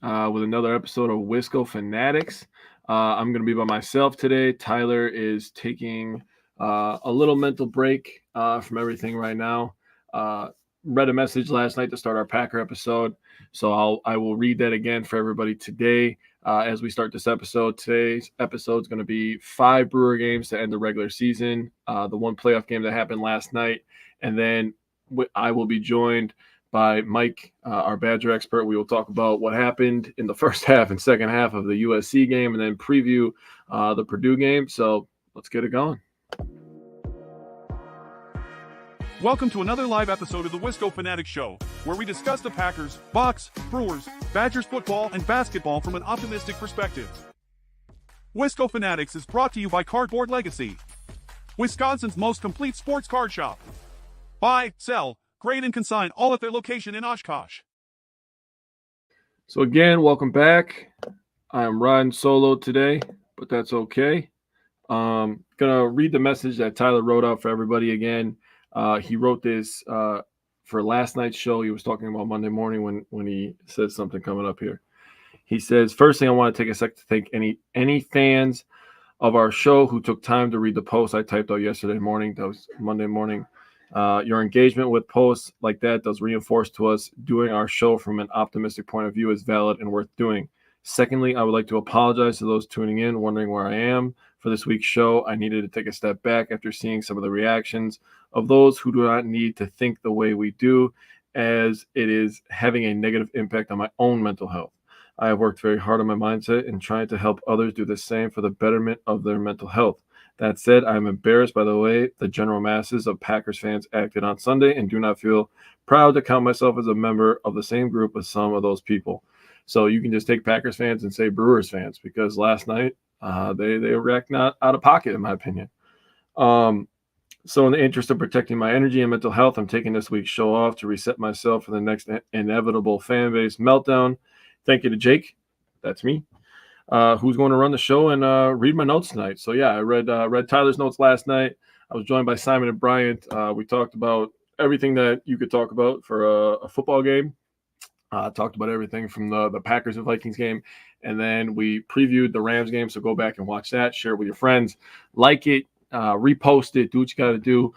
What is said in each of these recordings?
with another episode of Wisco Fanatics. I'm going to be by myself today. Tyler is taking a little mental break from everything right now. Read a message last night to start our Packer episode, so I will read that again for everybody today as we start this episode. Today's episode is going to be 5 Brewer games to end the regular season, the one playoff game that happened last night, and then I will be joined by Mike, our Badger expert. We will talk about what happened in the first half and second half of the USC game and then preview the Purdue game. So let's get it going. Welcome to another live episode of the Wisco Fanatics Show, where we discuss the Packers, Bucks, Brewers, Badgers football, and basketball from an optimistic perspective. Wisco Fanatics is brought to you by Cardboard Legacy, Wisconsin's most complete sports card shop. Buy, sell, grade, and consign all at their location in Oshkosh. So again, welcome back. I am riding solo today, but that's okay. Gonna read the message that Tyler wrote out for everybody again. He wrote this for last night's show. He was talking about Monday morning when he said something coming up here. He says, first thing I want to take a sec to thank any fans of our show who took time to read the post I typed out yesterday morning. That was Monday morning. Your engagement with posts like that does reinforce to us doing our show from an optimistic point of view is valid and worth doing. Secondly, I would like to apologize to those tuning in, wondering where I am for this week's show. I needed to take a step back after seeing some of the reactions of those who do not need to think the way we do, as it is having a negative impact on my own mental health. I have worked very hard on my mindset and trying to help others do the same for the betterment of their mental health. That said, I am embarrassed by the way the general masses of Packers fans acted on Sunday and do not feel proud to count myself as a member of the same group as some of those people. So you can just take Packers fans and say Brewers fans, because last night they react not out of pocket, in my opinion. So in the interest of protecting my energy and mental health, I'm taking this week's show off to reset myself for the next inevitable fan base meltdown. Thank you to Jake. That's me. Who's going to run the show and read my notes tonight. So yeah, I read Tyler's notes last night. I was joined by Simon and Bryant. We talked about everything that you could talk about for a football game. Talked about everything from the Packers and Vikings game, and then we previewed the Rams game. So go back and watch that. Share it with your friends. Like it, repost it. Do what you got to do.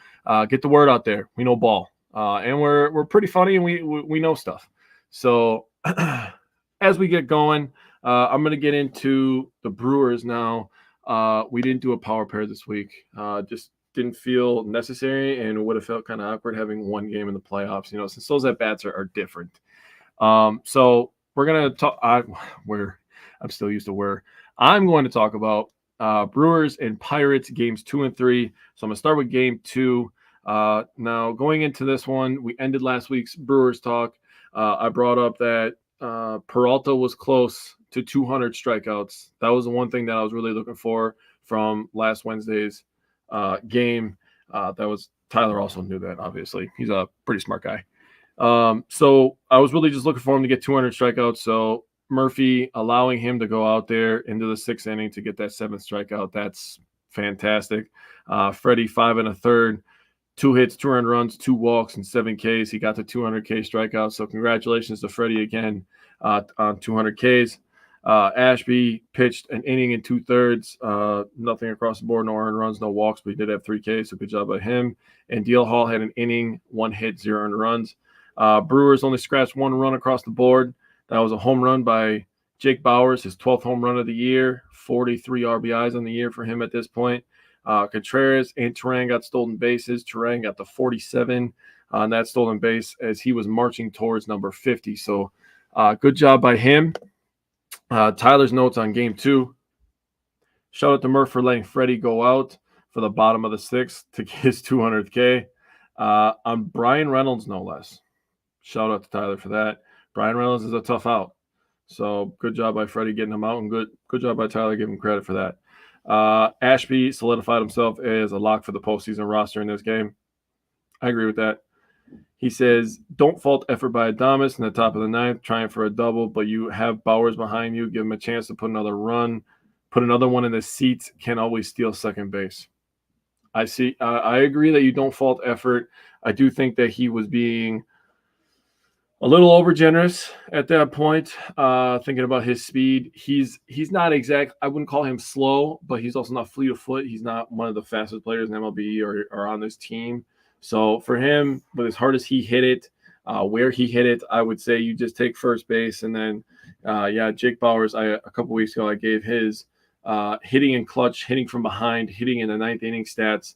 Get the word out there. We know ball, and we're pretty funny, and we know stuff. So as we get going. I'm going to get into the Brewers now. We didn't do a power pair this week. Just didn't feel necessary, and it would have felt kind of awkward having one game in the playoffs, since those at-bats are different. So we're going to talk I'm still used to where I'm going to talk about Brewers and Pirates games 2 and 3. So I'm going to start with game 2. Now, going into this one, we ended last week's Brewers talk. I brought up that Peralta was close to 200 strikeouts. That was the one thing that I was really looking for from last Wednesday's game. That was Tyler also knew that, obviously. He's a pretty smart guy. So I was really just looking for him to get 200 strikeouts. So Murphy allowing him to go out there into the 6th inning to get that 7th strikeout, that's fantastic. Freddie 5 1/3. 2 hits, 2 earned runs, 2 walks, and 7 Ks. He got to 200 K strikeouts. So congratulations to Freddie again on 200 Ks. Ashby pitched an inning and 2/3. Nothing across the board, no earned runs, no walks, but he did have 3 Ks. So good job by him. And Deal Hall had an inning, 1 hit, 0 earned runs. Brewers only scratched 1 run across the board. That was a home run by Jake Bowers, his 12th home run of the year. 43 RBIs on the year for him at this point. Contreras and Turang got stolen bases. Turang got the 47 on that stolen base as he was marching towards number 50. So good job by him. Tyler's notes on game 2. Shout out to Murph for letting Freddie go out for the bottom of the 6th to get his 200th K. On Brian Reynolds, no less. Shout out to Tyler for that. Brian Reynolds is a tough out. So good job by Freddie getting him out, and good job by Tyler giving him credit for that. Ashby solidified himself as a lock for the postseason roster in this game. I agree with that. He says, don't fault effort by Adames in the top of the 9th, trying for a double, but you have Bowers behind you. Give him a chance to put another run. Put another one in the seats. Can always steal second base. I agree that you don't fault effort. I do think that he was being a little over generous at that point. Thinking about his speed, he's not exact. I wouldn't call him slow, but he's also not fleet of foot. He's not one of the fastest players in MLB or on this team. So for him, with as hard as he hit it, where he hit it, I would say you just take first base, and then Jake Bauers. A couple weeks ago I gave his hitting in clutch, hitting from behind, hitting in the ninth inning stats.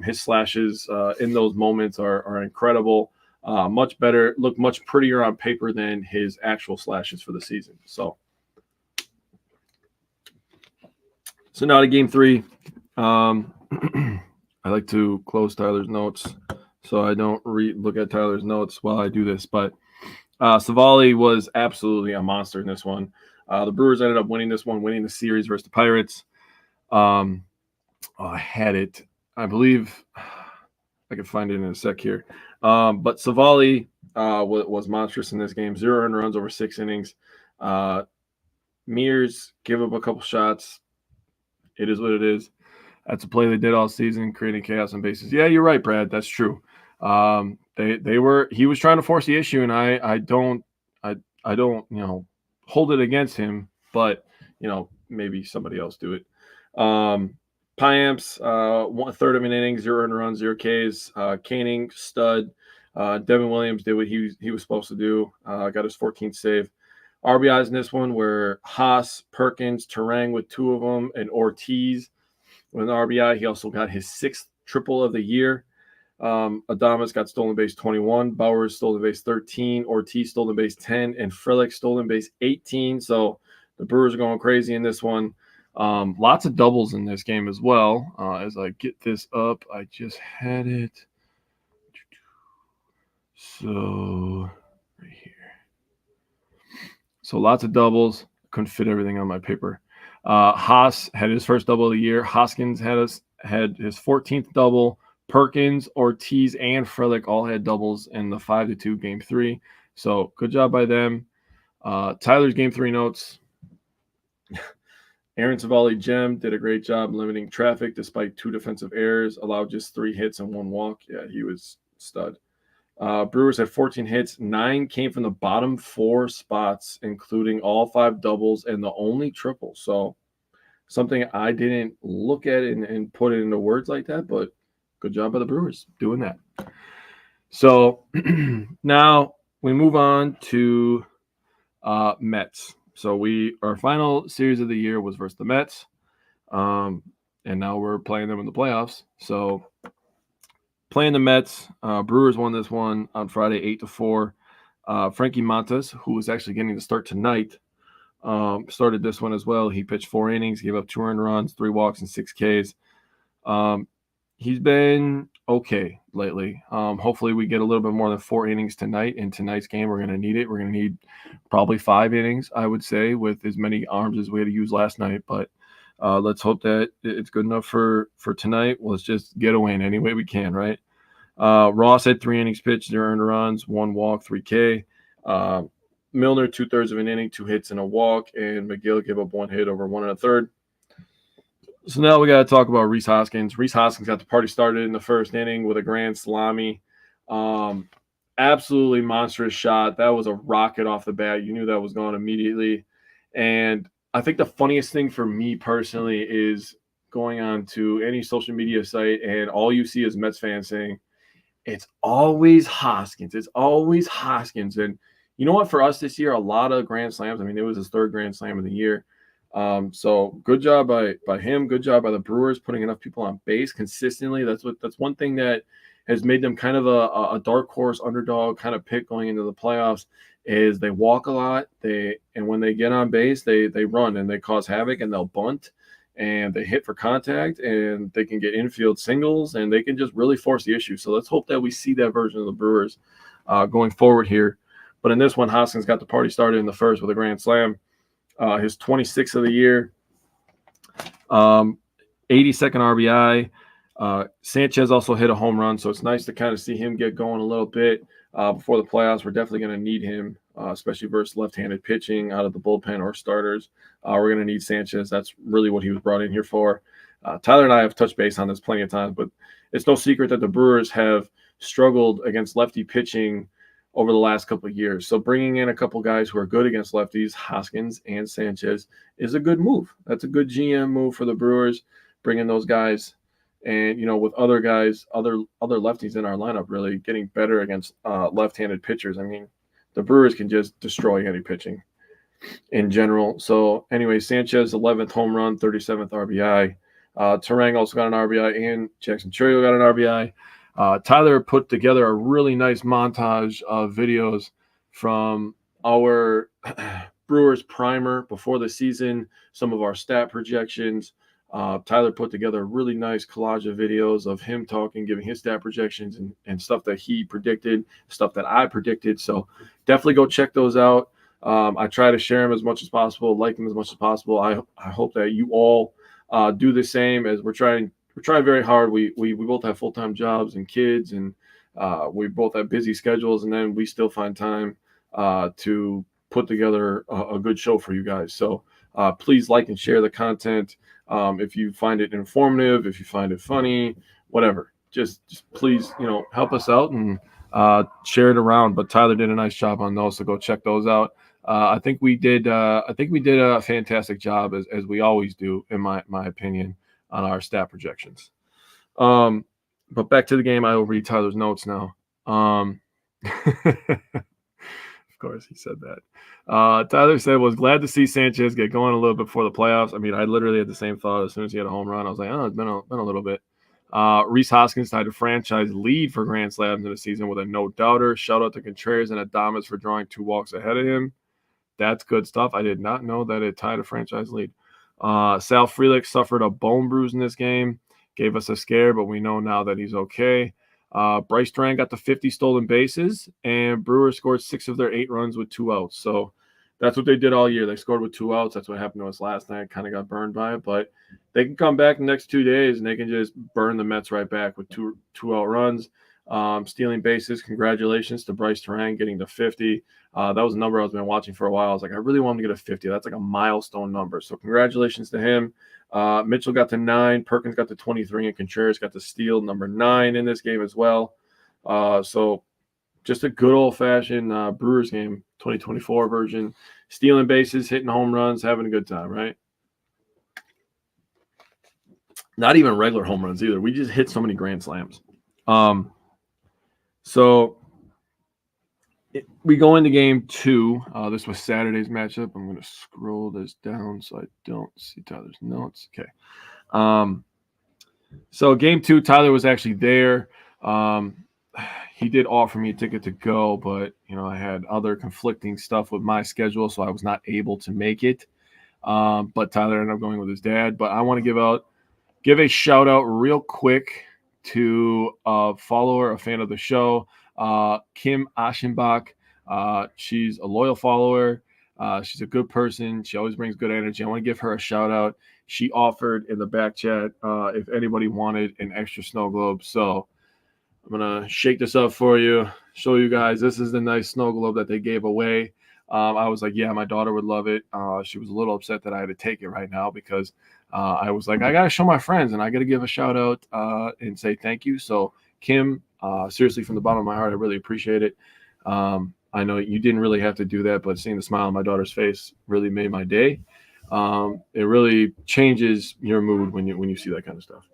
His slashes in those moments are incredible. Much better, look much prettier on paper than his actual slashes for the season. So now to game 3. I like to close Tyler's notes so I don't look at Tyler's notes while I do this. But Savali was absolutely a monster in this one. The Brewers ended up winning this one, winning the series versus the Pirates. I had it. I believe I can find it in a sec here. But Savali was monstrous in this game. 0 earned runs over 6 innings. Mears gave up a couple shots. It is what it is. That's a play they did all season, creating chaos on bases. Yeah, you're right, Brad. That's true. He was trying to force the issue, and I don't hold it against him, but maybe somebody else do it. Piamps, 1/3 of an inning, 0 earned runs, 0 Ks. Canning, stud. Devin Williams did what he was supposed to do. Got his 14th save. RBIs in this one were Haas, Perkins, Terang with 2 of them, and Ortiz with an RBI. He also got his 6th triple of the year. Adames got stolen base 21, Bauers stolen base 13, Ortiz stolen base 10, and Frelick stolen base 18. So the Brewers are going crazy in this one. Lots of doubles in this game as well. As I get this up, I just had it. So right here. So lots of doubles. Couldn't fit everything on my paper. Haas had his first double of the year. Hoskins had his 14th double. Perkins, Ortiz, and Frelick all had doubles in the 5-2 game 3. So good job by them. Tyler's game 3 notes. Aaron Savali Gem did a great job limiting traffic despite 2 defensive errors, allowed just 3 hits and 1 walk. Yeah, he was stud. Brewers had 14 hits. 9 came from the bottom 4 spots, including all 5 doubles and the only triple. So something I didn't look at and put it into words like that, but good job by the Brewers doing that. So now we move on to Mets. So our final series of the year was versus the Mets, and now we're playing them in the playoffs. So playing the Mets, Brewers won this one on Friday 8-4. Frankie Montas, who was actually getting to start tonight, started this one as well. He pitched 4 innings, gave up 2 earned runs, 3 walks, and 6 Ks. He's been okay lately. Hopefully we get a little bit more than 4 innings tonight. In tonight's game, we're going to need it. We're going to need probably 5 innings, I would say, with as many arms as we had to use last night. But let's hope that it's good enough for tonight. Let's just get a win any way we can, right? Ross had 3 innings pitched, 0 earned runs, 1 walk, 3 K. Milner, 2/3 of an inning, 2 hits and a walk, and McGill gave up 1 hit over 1 1/3. So now we got to talk about Rhys Hoskins. Rhys Hoskins got the party started in the first inning with a grand salami. Absolutely monstrous shot. That was a rocket off the bat. You knew that was going immediately. And I think the funniest thing for me personally is going on to any social media site and all you see is Mets fans saying, it's always Hoskins. It's always Hoskins. And you know what? For us this year, a lot of grand slams. I mean, it was his 3rd grand slam of the year. So good job by him. Good job by the Brewers putting enough people on base consistently. That's one thing that has made them kind of a dark horse underdog kind of pick going into the playoffs is they walk a lot. And when they get on base, they run and they cause havoc and they'll bunt and they hit for contact and they can get infield singles and they can just really force the issue. So let's hope that we see that version of the Brewers going forward here. But in this one, Hoskins got the party started in the first with a grand slam. His 26th of the year, 82nd RBI. Sanchez also hit a home run, so it's nice to kind of see him get going a little bit before the playoffs. We're definitely going to need him, especially versus left-handed pitching out of the bullpen or starters. We're going to need Sanchez. That's really what he was brought in here for. Tyler and I have touched base on this plenty of times, but it's no secret that the Brewers have struggled against lefty pitching over the last couple of years. So bringing in a couple guys who are good against lefties, Hoskins and Sanchez, is a good move. That's a good GM move for the Brewers, bringing those guys. And, with other guys, other lefties in our lineup really getting better against left-handed pitchers. I mean, the Brewers can just destroy any pitching in general. So anyway, Sanchez, 11th home run, 37th RBI. Terang also got an RBI, and Jackson Churio got an RBI. Tyler put together a really nice montage of videos from our Brewers primer before the season, some of our stat projections. Tyler put together a really nice collage of videos of him talking, giving his stat projections and stuff that he predicted, stuff that I predicted. So definitely go check those out. I try to share them as much as possible, like them as much as possible. I hope that you all do the same, as we're trying very hard. We both have full-time jobs and kids, and we both have busy schedules, and then we still find time to put together a good show for you guys. So please like and share the content. If you find it informative, if you find it funny, whatever, just please, help us out and share it around. But Tyler did a nice job on those, so go check those out. I think we did a fantastic job, as we always do, in my opinion, on our stat projections. But back to the game, I will read Tyler's notes now. Of course, he said that. Tyler said, was glad to see Sanchez get going a little bit before the playoffs. I mean, I literally had the same thought as soon as he had a home run. I was like, oh, it's been a little bit. Rhys Hoskins tied a franchise lead for grand slams in the season with a no-doubter. Shout out to Contreras and Adames for drawing 2 walks ahead of him. That's good stuff. I did not know that it tied a franchise lead. Sal Frelick suffered a bone bruise in this game. Gave us a scare, but we know now that he's okay. Bryce Durant got the 50 stolen bases, and Brewers scored 6 of their 8 runs with 2 outs. So that's what they did all year. They scored with 2 outs. That's what happened to us last night. Kind of got burned by it, but they can come back the next 2 days, and they can just burn the Mets right back with 2 out runs. Stealing bases, congratulations to Bryce Durant getting to 50. That was a number I've been watching for a while. I was like, I really want him to get a 50. That's like a milestone number. So congratulations to him. Mitchell got to 9, Perkins got to 23, and Contreras got to steal number 9 in this game as well. So just a good old-fashioned Brewers game, 2024 version. Stealing bases, hitting home runs, having a good time, right? Not even regular home runs either. We just hit so many grand slams. So we go into game 2. This was Saturday's matchup. I'm going to scroll this down so I don't see Tyler's notes. Okay. So game 2, Tyler was actually there. He did offer me a ticket to go, but I had other conflicting stuff with my schedule, so I was not able to make it. But Tyler ended up going with his dad. But I want to give a shout out real quick to a follower, a fan of the show, Kim Aschenbach. She's a loyal follower. She's a good person. She always brings good energy. I want to give her a shout out. She offered in the back chat if anybody wanted an extra snow globe. So I'm going to shake this up for you, show you guys. This is the nice snow globe that they gave away. I was like, yeah, my daughter would love it. She was a little upset that I had to take it right now because I was like, I got to show my friends and I got to give a shout out and say thank you. So Kim, seriously, from the bottom of my heart, I really appreciate it. I know you didn't really have to do that, but seeing the smile on my daughter's face really made my day. It really changes your mood when you see that kind of stuff.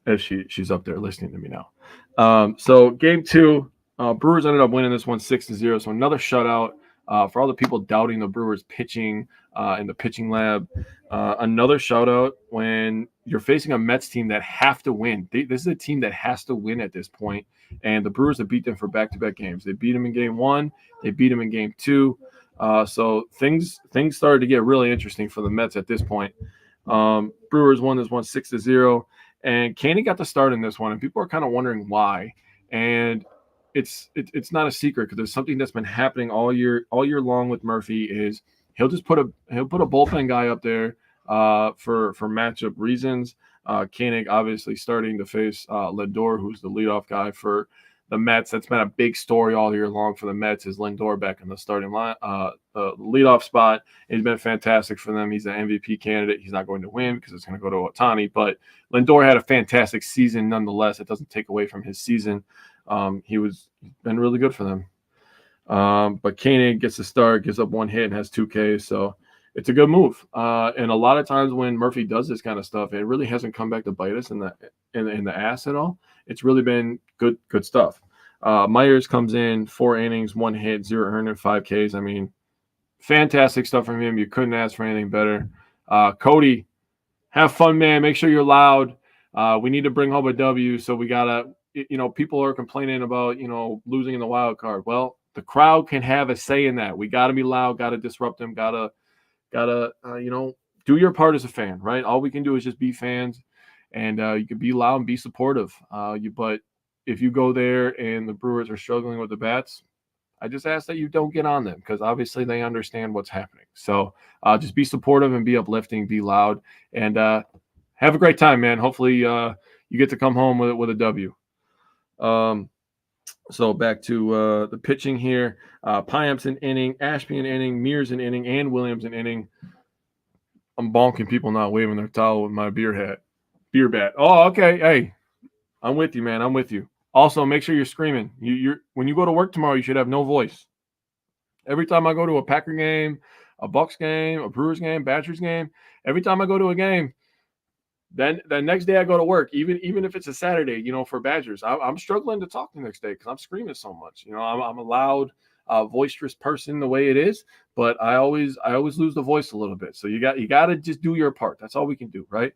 As she's up there listening to me now. So game 2, Brewers ended up winning this one 6-0. So another shutout for all the people doubting the Brewers pitching in the pitching lab. Another shout out when you're facing a Mets team that have to win. This is a team that has to win at this point, and the Brewers have beat them for back-to-back games. They beat them in game 1. They beat them in game 2. So things started to get really interesting for the Mets at this point. Brewers won this one 6-0, and Caney got the start in this one, and people are kind of wondering why. And it's not a secret because there's something that's been happening all year long with Murphy is he'll put a bullpen guy up there for matchup reasons. Koenig obviously starting to face Lindor, who's the leadoff guy for the Mets. That's been a big story all year long for the Mets is Lindor back in the starting line, leadoff spot. He's been fantastic for them. He's an MVP candidate. He's not going to win because it's going to go to Ohtani, but Lindor had a fantastic season nonetheless. It doesn't take away from his season. He's been really good for them. But Koenig gets the start, gives up one hit, and has 2 Ks. So it's a good move. And a lot of times when Murphy does this kind of stuff, it really hasn't come back to bite us in the ass at all. It's really been good stuff. Myers comes in 4 innings, 1 hit, 0 earned, and 5 Ks. I mean, fantastic stuff from him. You couldn't ask for anything better. Cody, have fun, man. Make sure you're loud. We need to bring home a W. So we gotta, people are complaining about, losing in the wild card. Well, the crowd can have a say in that. We got to be loud, got to disrupt them, got to, do your part as a fan, right? All we can do is just be fans, and you can be loud and be supportive. But if you go there and the Brewers are struggling with the bats, I just ask that you don't get on them, because obviously they understand what's happening. So just be supportive and be uplifting, be loud, and have a great time, man. Hopefully you get to come home with a W. So back to the pitching here. Pyamp's an inning, Ashby an inning, Mears an inning, and Williams an inning. I'm bonking people not waving their towel with my beer bat. Oh, okay. Hey, I'm with you, man. I'm with you. Also, make sure you're screaming. When you go to work tomorrow, you should have no voice. Every time I go to a Packer game, a Bucks game, a Brewers game, Badgers game, every time I go to a game, then the next day I go to work, even if it's a Saturday, for Badgers, I'm struggling to talk the next day because I'm screaming so much. I'm a loud, boisterous person the way it is, but I always lose the voice a little bit. So you got to just do your part. That's all we can do, right?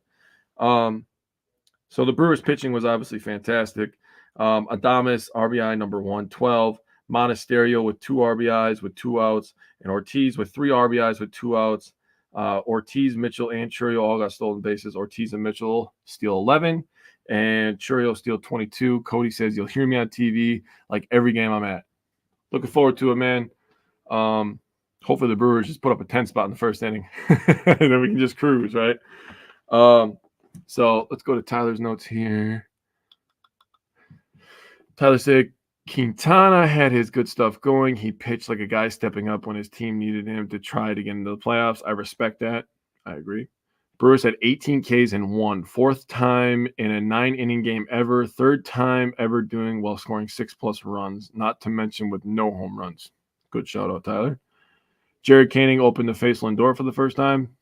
So the Brewers pitching was obviously fantastic. Adames, RBI number 112. Monasterio with 2 RBIs with 2 outs, and Ortiz with 3 RBIs with 2 outs. Ortiz, Mitchell, and Churio all got stolen bases. Ortiz and Mitchell steal 11, and Churio steal 22. Cody says, you'll hear me on TV like every game I'm at. Looking forward to it, man. Hopefully the Brewers just put up a 10 spot in the first inning, and then we can just cruise, right? So let's go to Tyler's notes here. Tyler said, Quintana had his good stuff going. He pitched like a guy stepping up when his team needed him to try to get into the playoffs. I respect that. I agree. Brewers had 18 Ks and 1. 4th time in a 9-inning game ever. 3rd time ever doing while scoring 6+ runs, not to mention with no home runs. Good shout out, Tyler. Jared Koenig opened the face Lindor for the first time.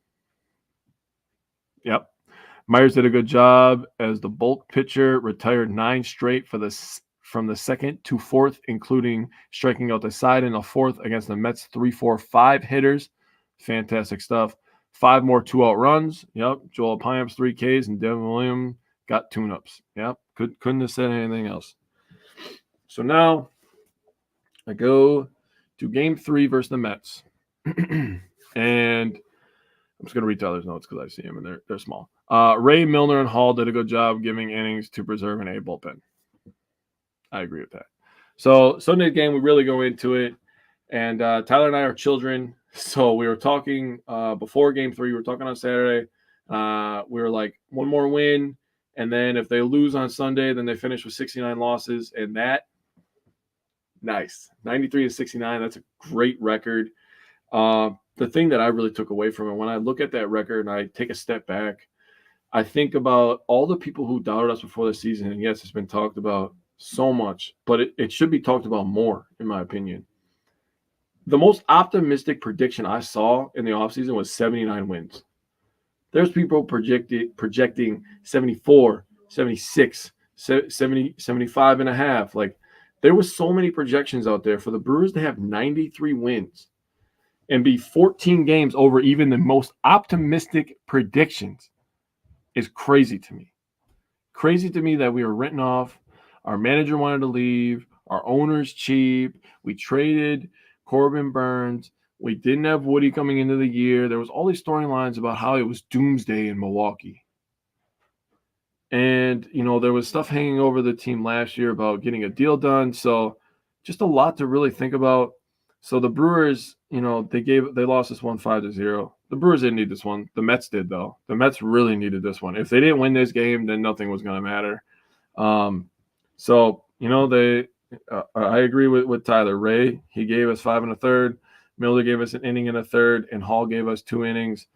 Yep. Myers did a good job as the bulk pitcher, retired 9 straight from the 2nd to 4th, including striking out the side in the 4th against the Mets 3-4-5 hitters. Fantastic stuff. 5 more 2-out runs. Yep. Joel Pyamp's 3 Ks, and Devin Williams got tune-ups. Yep. Couldn't have said anything else. So now I go to Game 3 versus the Mets. And I'm just going to read Tyler's notes because I see them, and they're small. Ray, Milner, and Hall did a good job giving innings to preserve an A bullpen. I agree with that. So Sunday game, we really go into it. And Tyler and I are children. So we were talking before Game 3. We were talking on Saturday. We were like, one more win. And then if they lose on Sunday, then they finish with 69 losses. And that, nice. 93-69. That's a great record. The thing that I really took away from it, when I look at that record and I take a step back, I think about all the people who doubted us before the season. And yes, it's been talked about so much, but it should be talked about more, in my opinion. The most optimistic prediction I saw in the offseason was 79 wins. There's people projecting 74, 76, 70, 75 and a half. Like, there was so many projections out there for the Brewers to have 93 wins and be 14 games over even the most optimistic predictions is crazy to me. Crazy to me that we were written off. Our manager wanted to leave. Our owner's cheap. We traded Corbin Burns. We didn't have Woody coming into the year. There was all these storylines about how it was doomsday in Milwaukee. And, there was stuff hanging over the team last year about getting a deal done. So just a lot to really think about. So the Brewers, they lost this one 5-0. The Brewers didn't need this one. The Mets did, though. The Mets really needed this one. If they didn't win this game, then nothing was going to matter. I agree with Tyler. Ray, he gave us 5 1/3. Miller gave us an inning and a third, and Hall gave us 2 innings.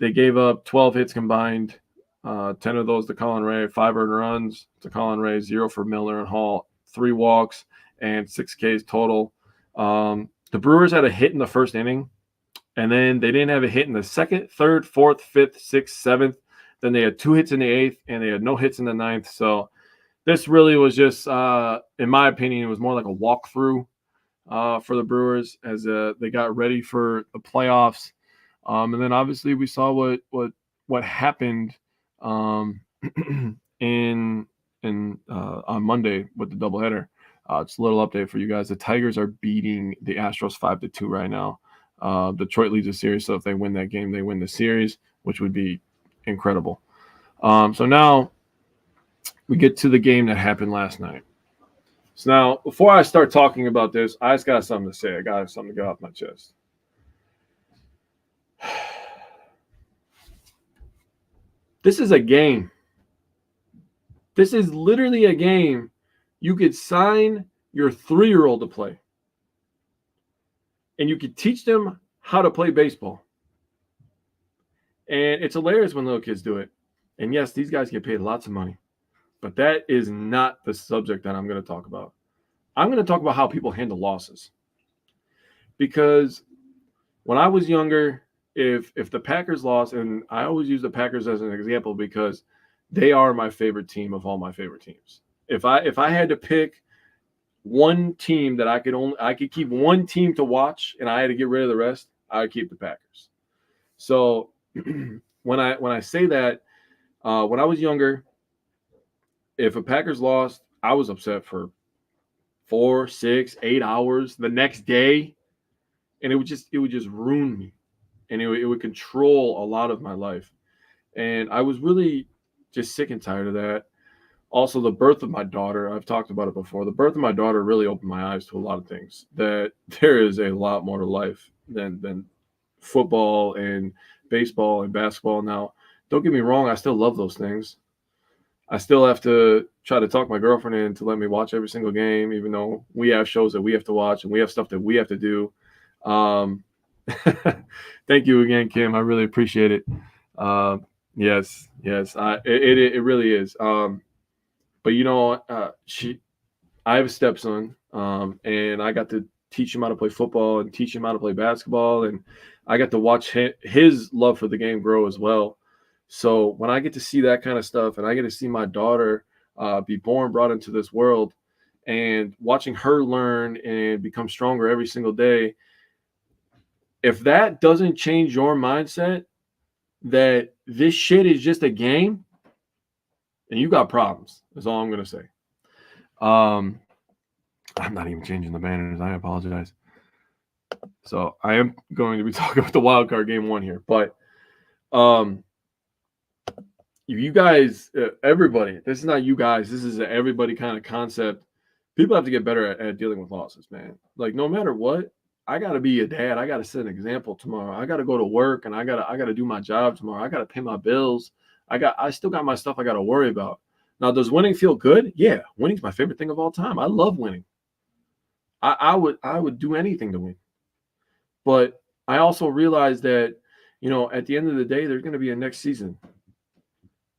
They gave up 12 hits combined, 10 of those to Colin Ray, 5 earned runs to Colin Ray, 0 for Miller and Hall, 3 walks, and 6 Ks total. The Brewers had a hit in the first inning, and then they didn't have a hit in the second, third, fourth, fifth, sixth, seventh. Then they had 2 hits in the 8th, and they had no hits in the 9th. So this really was just, in my opinion, it was more like a walkthrough for the Brewers as they got ready for the playoffs. And then obviously we saw what happened in on Monday with the doubleheader. Just a little update for you guys. The Tigers are beating the Astros 5-2 right now. Detroit leads the series, so if they win that game, they win the series, which would be incredible. So now we get to the game that happened last night. So now, before I start talking about this, I just got something to say. I got something to get off my chest. This is a game. This is literally a game you could sign your 3-year-old to play. And you could teach them how to play baseball. And it's hilarious when little kids do it. And yes, these guys get paid lots of money. But that is not the subject that I'm going to talk about. I'm going to talk about how people handle losses. Because when I was younger, if the Packers lost, and I always use the Packers as an example because they are my favorite team of all my favorite teams. If I had to pick one team that I could keep one team to watch and I had to get rid of the rest, I would keep the Packers. So when I say that, when I was younger, if a Packers lost, I was upset for 4, 6, 8 hours the next day, and it would just ruin me, and it would control a lot of my life, and I was really just sick and tired of that. Also, the birth of my daughter, I've talked about it before. The birth of my daughter really opened my eyes to a lot of things, that there is a lot more to life than football and baseball and basketball. Now, don't get me wrong, I still love those things. I still have to try to talk my girlfriend in to let me watch every single game, even though we have shows that we have to watch and we have stuff that we have to do. Thank you again, Kim. I really appreciate it. Yes, it really is. But you know, I have a stepson, and I got to teach him how to play football and teach him how to play basketball, and I got to watch his love for the game grow as well. So when I get to see that kind of stuff, and I get to see my daughter be born, brought into this world, and watching her learn and become stronger every single day, if that doesn't change your mindset that this shit is just a game, then you got problems. That's all I'm going to say. I'm not even changing the banners. I apologize. So I am going to be talking about the wild card game 1 here. But you guys, everybody, this is not you guys. This is an everybody kind of concept. People have to get better at dealing with losses, man. Like, no matter what, I got to be a dad. I got to set an example tomorrow. I got to go to work, and I got to do my job tomorrow. I got to pay my bills. I still got my stuff I got to worry about. Now, does winning feel good? Yeah, winning's my favorite thing of all time. I love winning. I would do anything to win. But I also realize that, you know, at the end of the day, there's going to be a next season.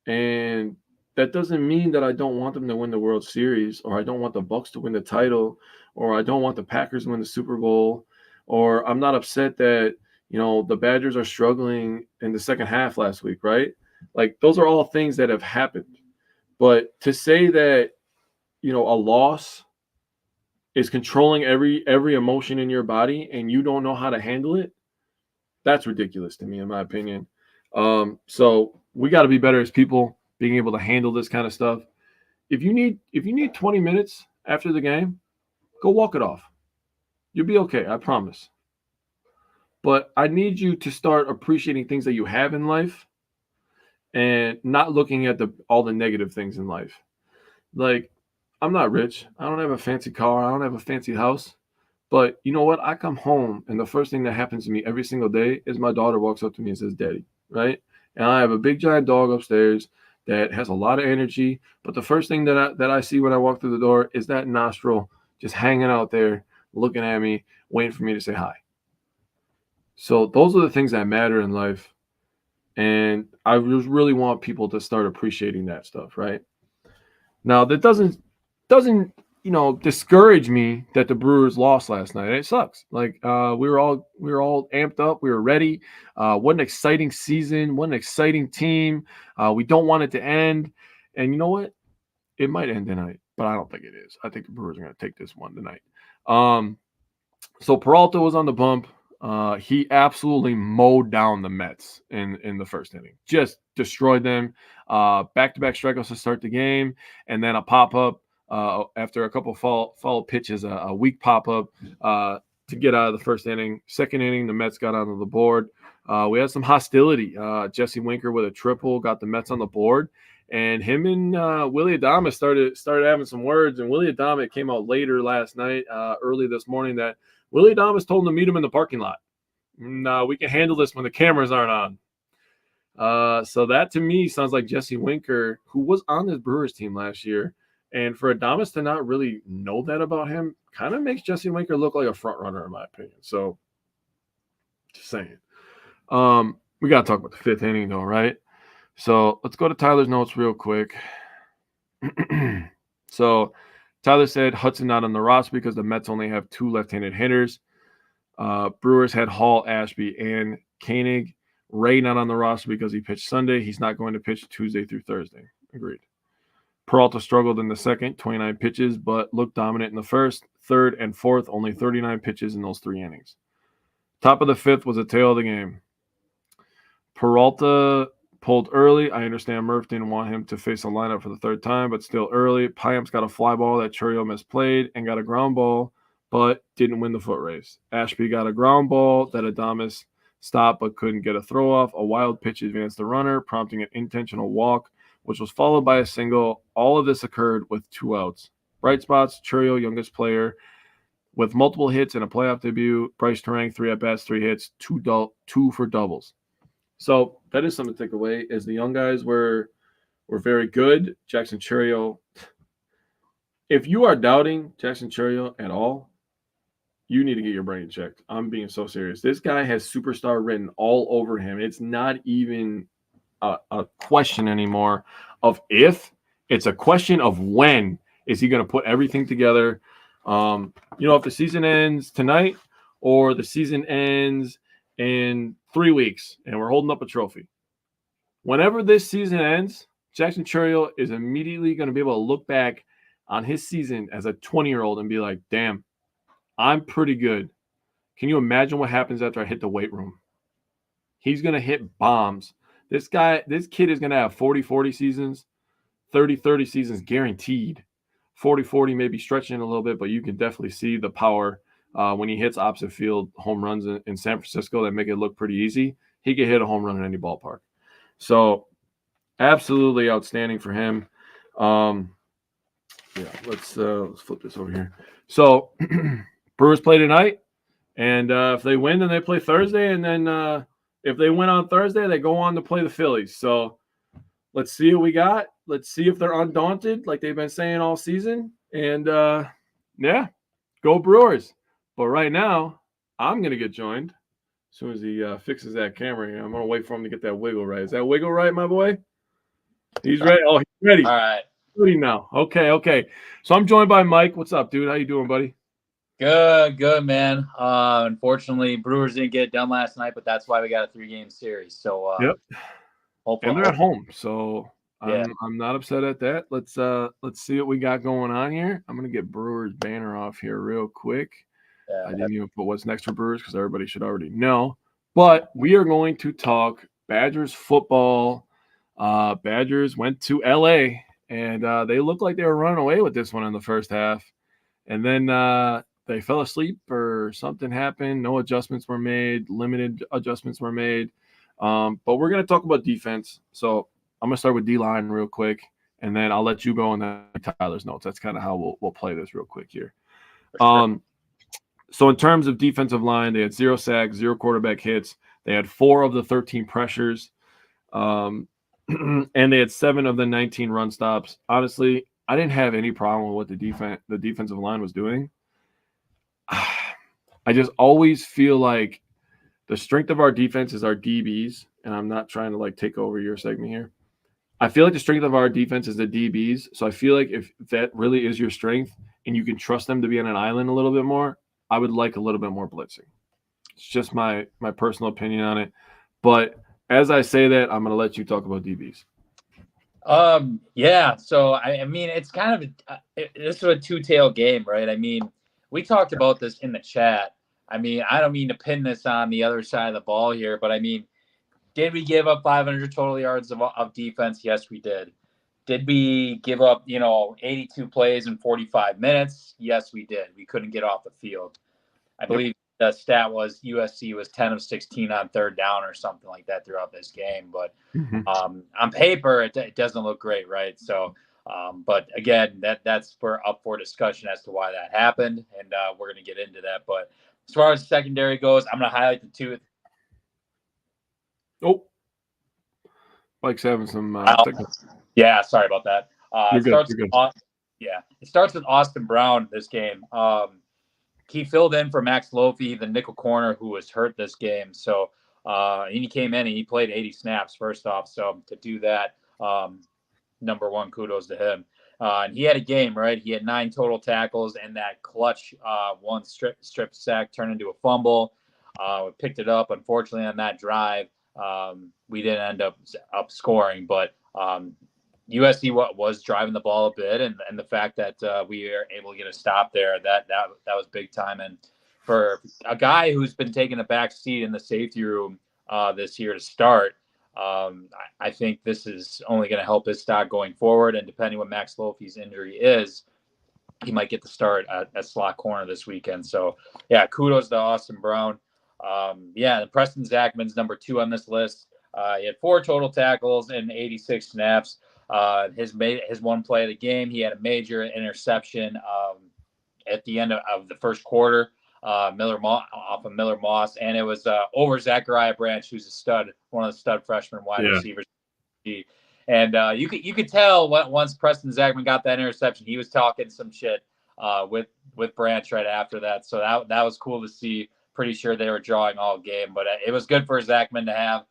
And that doesn't mean that I don't want them to win the World Series, or I don't want the Bucks to win the title, or I don't want the Packers to win the Super Bowl, or I'm not upset that, you know, the Badgers are struggling in the second half last week, right? Like, those are all things that have happened. But to say that, you know, a loss is controlling every emotion in your body and you don't know how to handle it, that's ridiculous to me, in my opinion. So we got to be better as people, being able to handle this kind of stuff. If you need 20 minutes after the game, go walk it off. You'll be okay, I promise. But I need you to start appreciating things that you have in life and not looking at all the negative things in life. Like, I'm not rich. I don't have a fancy car. I don't have a fancy house. But you know what? I come home, and the first thing that happens to me every single day is my daughter walks up to me and says, "Daddy," right? And I have a big giant dog upstairs that has a lot of energy. But the first thing that I see when I walk through the door is that nostril just hanging out there, looking at me, waiting for me to say hi. So those are the things that matter in life. And I just really want people to start appreciating that stuff, right? Now, that doesn't discourage me that the Brewers lost last night. It sucks. Like we were all amped up. We were ready. What an exciting season. What an exciting team. We don't want it to end. And you know what? It might end tonight, but I don't think it is. I think the Brewers are going to take this one tonight. So Peralta was on the bump. He absolutely mowed down the Mets in the first inning. Just destroyed them. Back-to-back strikeouts to start the game, and then a pop-up after a couple follow pitches, a weak pop-up to get out of the first inning. Second inning, the Mets got onto the board. We had some hostility. Jesse Winker with a triple got the Mets on the board. And him and Willie Adames started having some words. And Willie Adames came out later last night, early this morning, that Willie Adames told him to meet him in the parking lot. No, we can handle this when the cameras aren't on. So that to me sounds like Jesse Winker, who was on this Brewers team last year. And for Adames to not really know that about him kind of makes Jesse Winker look like a front runner, in my opinion. So just saying. We got to talk about the fifth inning, though, right? So let's go to Tyler's notes real quick. So Tyler said Hudson not on the roster because the Mets only have 2 left-handed hitters. Brewers had Hall, Ashby, and Koenig. Ray not on the roster because he pitched Sunday. He's not going to pitch Tuesday through Thursday. Agreed. Peralta struggled in the second, 29 pitches, but looked dominant in the first, third, and fourth, only 39 pitches in those 3 innings. Top of the fifth was a tail of the game. Peralta pulled early. I understand Murph didn't want him to face a lineup for the third time, but still early. Payamps got a fly ball that Churio misplayed and got a ground ball, but didn't win the foot race. Ashby got a ground ball that Adames stopped but couldn't get a throw off. A wild pitch advanced the runner, prompting an intentional walk, which was followed by a single. All of this occurred with 2 outs. Bright spots, Churio, youngest player, with multiple hits and a playoff debut. Bryce Terang, 3 at-bats, 3 hits, 2 for doubles. So that is something to take away, is the young guys were very good. Jackson Churio, if you are doubting Jackson Churio at all, you need to get your brain checked. I'm being so serious. This guy has superstar written all over him. It's not even a question anymore of if. It's a question of when is he going to put everything together. If the season ends tonight or the season ends in 3 weeks and we're holding up a trophy. Whenever this season ends, Jackson Churio is immediately going to be able to look back on his season as a 20-year-old and be like, damn, I'm pretty good. Can you imagine what happens after I hit the weight room? He's going to hit bombs. This kid is going to have 40-40 seasons, 30-30 seasons guaranteed. 40-40 maybe stretching a little bit, but you can definitely see the power when he hits opposite field home runs in San Francisco that make it look pretty easy. He can hit a home run in any ballpark. So absolutely outstanding for him. Let's flip this over here. So Brewers play tonight, and if they win, then they play Thursday, and then if they win on Thursday, they go on to play the Phillies. So let's see what we got. Let's see if they're undaunted like they've been saying all season. And, go Brewers. But right now, I'm going to get joined as soon as he fixes that camera here. I'm going to wait for him to get that wiggle right. Is that wiggle right, my boy? He's ready. Oh, he's ready. All right. Ready now. Okay. So I'm joined by Mike. What's up, dude? How you doing, buddy? Good, man. Unfortunately, Brewers didn't get it done last night, but that's why we got a 3-game series. So, yep. Hopefully, and they're at home, so yeah. I'm not upset at that. Let's see what we got going on here. I'm gonna get Brewers banner off here real quick. Yeah. I didn't even put what's next for Brewers because everybody should already know. But we are going to talk Badgers football. Badgers went to LA and they looked like they were running away with this one in the first half, and then they fell asleep or something happened. No adjustments were made. Limited adjustments were made. But we're going to talk about defense. So I'm going to start with D-line real quick, and then I'll let you go on Tyler's notes. That's kind of how we'll play this real quick here. Sure. So in terms of defensive line, they had 0 sacks, 0 quarterback hits. They had 4 of the 13 pressures, and they had 7 of the 19 run stops. Honestly, I didn't have any problem with what the defensive line was doing. I just always feel like the strength of our defense is our DBs, and I'm not trying to take over your segment here. I feel like the strength of our defense is the DBs. So I feel like if that really is your strength, and you can trust them to be on an island a little bit more, I would like a little bit more blitzing. It's just my personal opinion on it. But as I say that, I'm going to let you talk about DBs. Yeah. So I mean, it's kind of this is a two-tailed game, right? I mean, we talked about this in the chat. I mean, I don't mean to pin this on the other side of the ball here, but I mean, did we give up 500 total yards of defense? Yes, we did. Did we give up, 82 plays in 45 minutes? Yes, we did. We couldn't get off the field. I believe the stat was USC was 10 of 16 on third down or something like that throughout this game. But on paper, it doesn't look great, right? So, but again, that's up for discussion as to why that happened, and we're going to get into that. But as far as secondary goes, I'm going to highlight the two. Oh, Mike's having some. Yeah, sorry about that. You're good. It starts with Austin Brown this game. He filled in for Max Lofi, the nickel corner who was hurt this game. So he came in and he played 80 snaps first off. So to do that, number one, kudos to him. And he had a game, right? He had 9 total tackles and that clutch one strip sack turned into a fumble. We picked it up. Unfortunately, on that drive, we didn't end up scoring, but USC was driving the ball a bit, and the fact that we were able to get a stop there, that was big time. And for a guy who's been taking a back seat in the safety room this year to start, I think this is only going to help his stock going forward. And depending what Max Lofi's injury is, he might get the start at slot corner this weekend. So yeah, kudos to Austin Brown. Preston Zachman's number 2 on this list. He had 4 total tackles and 86 snaps. His one play of the game, he had a major interception at the end of the first quarter, Miller Moss, and it was over Zachariah Branch, who's a stud, one of the stud freshman wide receivers. And you could tell once Preston Zachman got that interception, he was talking some shit with Branch right after that. So that was cool to see. Pretty sure they were drawing all game, but it was good for Zachman to have.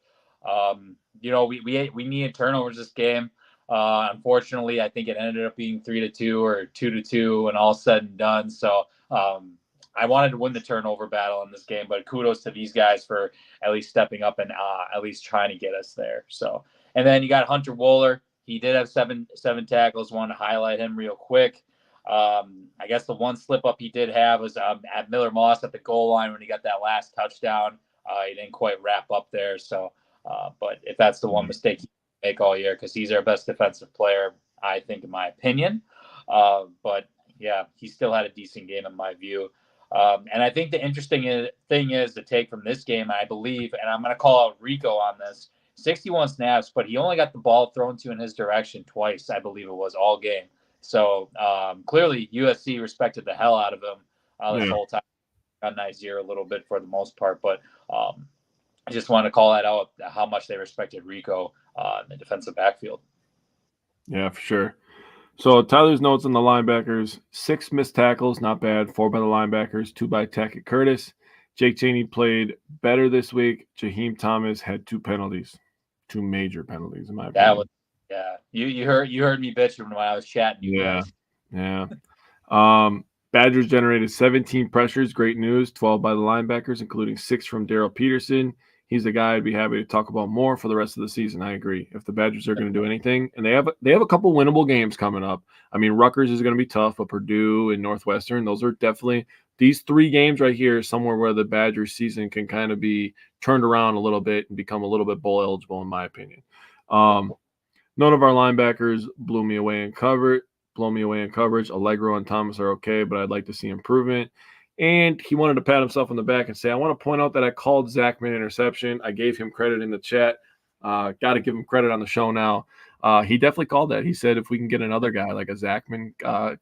We needed turnovers this game. Unfortunately, I think it ended up being 3-2 or 2-2 when all said and done. So I wanted to win the turnover battle in this game, but kudos to these guys for at least stepping up and at least trying to get us there. So, and then you got Hunter Wohler. He did have seven tackles. Want to highlight him real quick. I guess the one slip up he did have was at Miller Moss at the goal line when he got that last touchdown. He didn't quite wrap up there. So, but if that's the one mistake he can make all year, because he's our best defensive player, I think, in my opinion. But yeah, he still had a decent game in my view. And I think the interesting thing is to take from this game, I believe, and I'm going to call out Rico on this, 61 snaps, but he only got the ball thrown to in his direction twice, I believe it was, all game. So clearly USC respected the hell out of him this whole time. Got a nice year a little bit for the most part, but I just want to call that out, how much they respected Rico in the defensive backfield. Yeah, for sure. So Tyler's notes on the linebackers: 6 missed tackles, not bad. 4 by the linebackers, 2 by Tackett Curtis. Jake Chaney played better this week. Jaheim Thomas had 2 penalties, 2 major penalties in my opinion. You heard me bitching when I was chatting. Yeah. Badgers generated 17 pressures. Great news. 12 by the linebackers, including 6 from Daryl Peterson. He's the guy I'd be happy to talk about more for the rest of the season. I agree. If the Badgers are going to do anything, and they have a couple winnable games coming up. I mean, Rutgers is going to be tough, but Purdue and Northwestern, those are definitely these 3 games right here, somewhere where the Badgers season can kind of be turned around a little bit and become a little bit bowl eligible, in my opinion. None of our linebackers blow me away in coverage. Allegro and Thomas are okay, but I'd like to see improvement. And he wanted to pat himself on the back and say, I want to point out that I called Zachman interception. I gave him credit in the chat. Got to give him credit on the show now. He definitely called that. He said if we can get another guy like a Zachman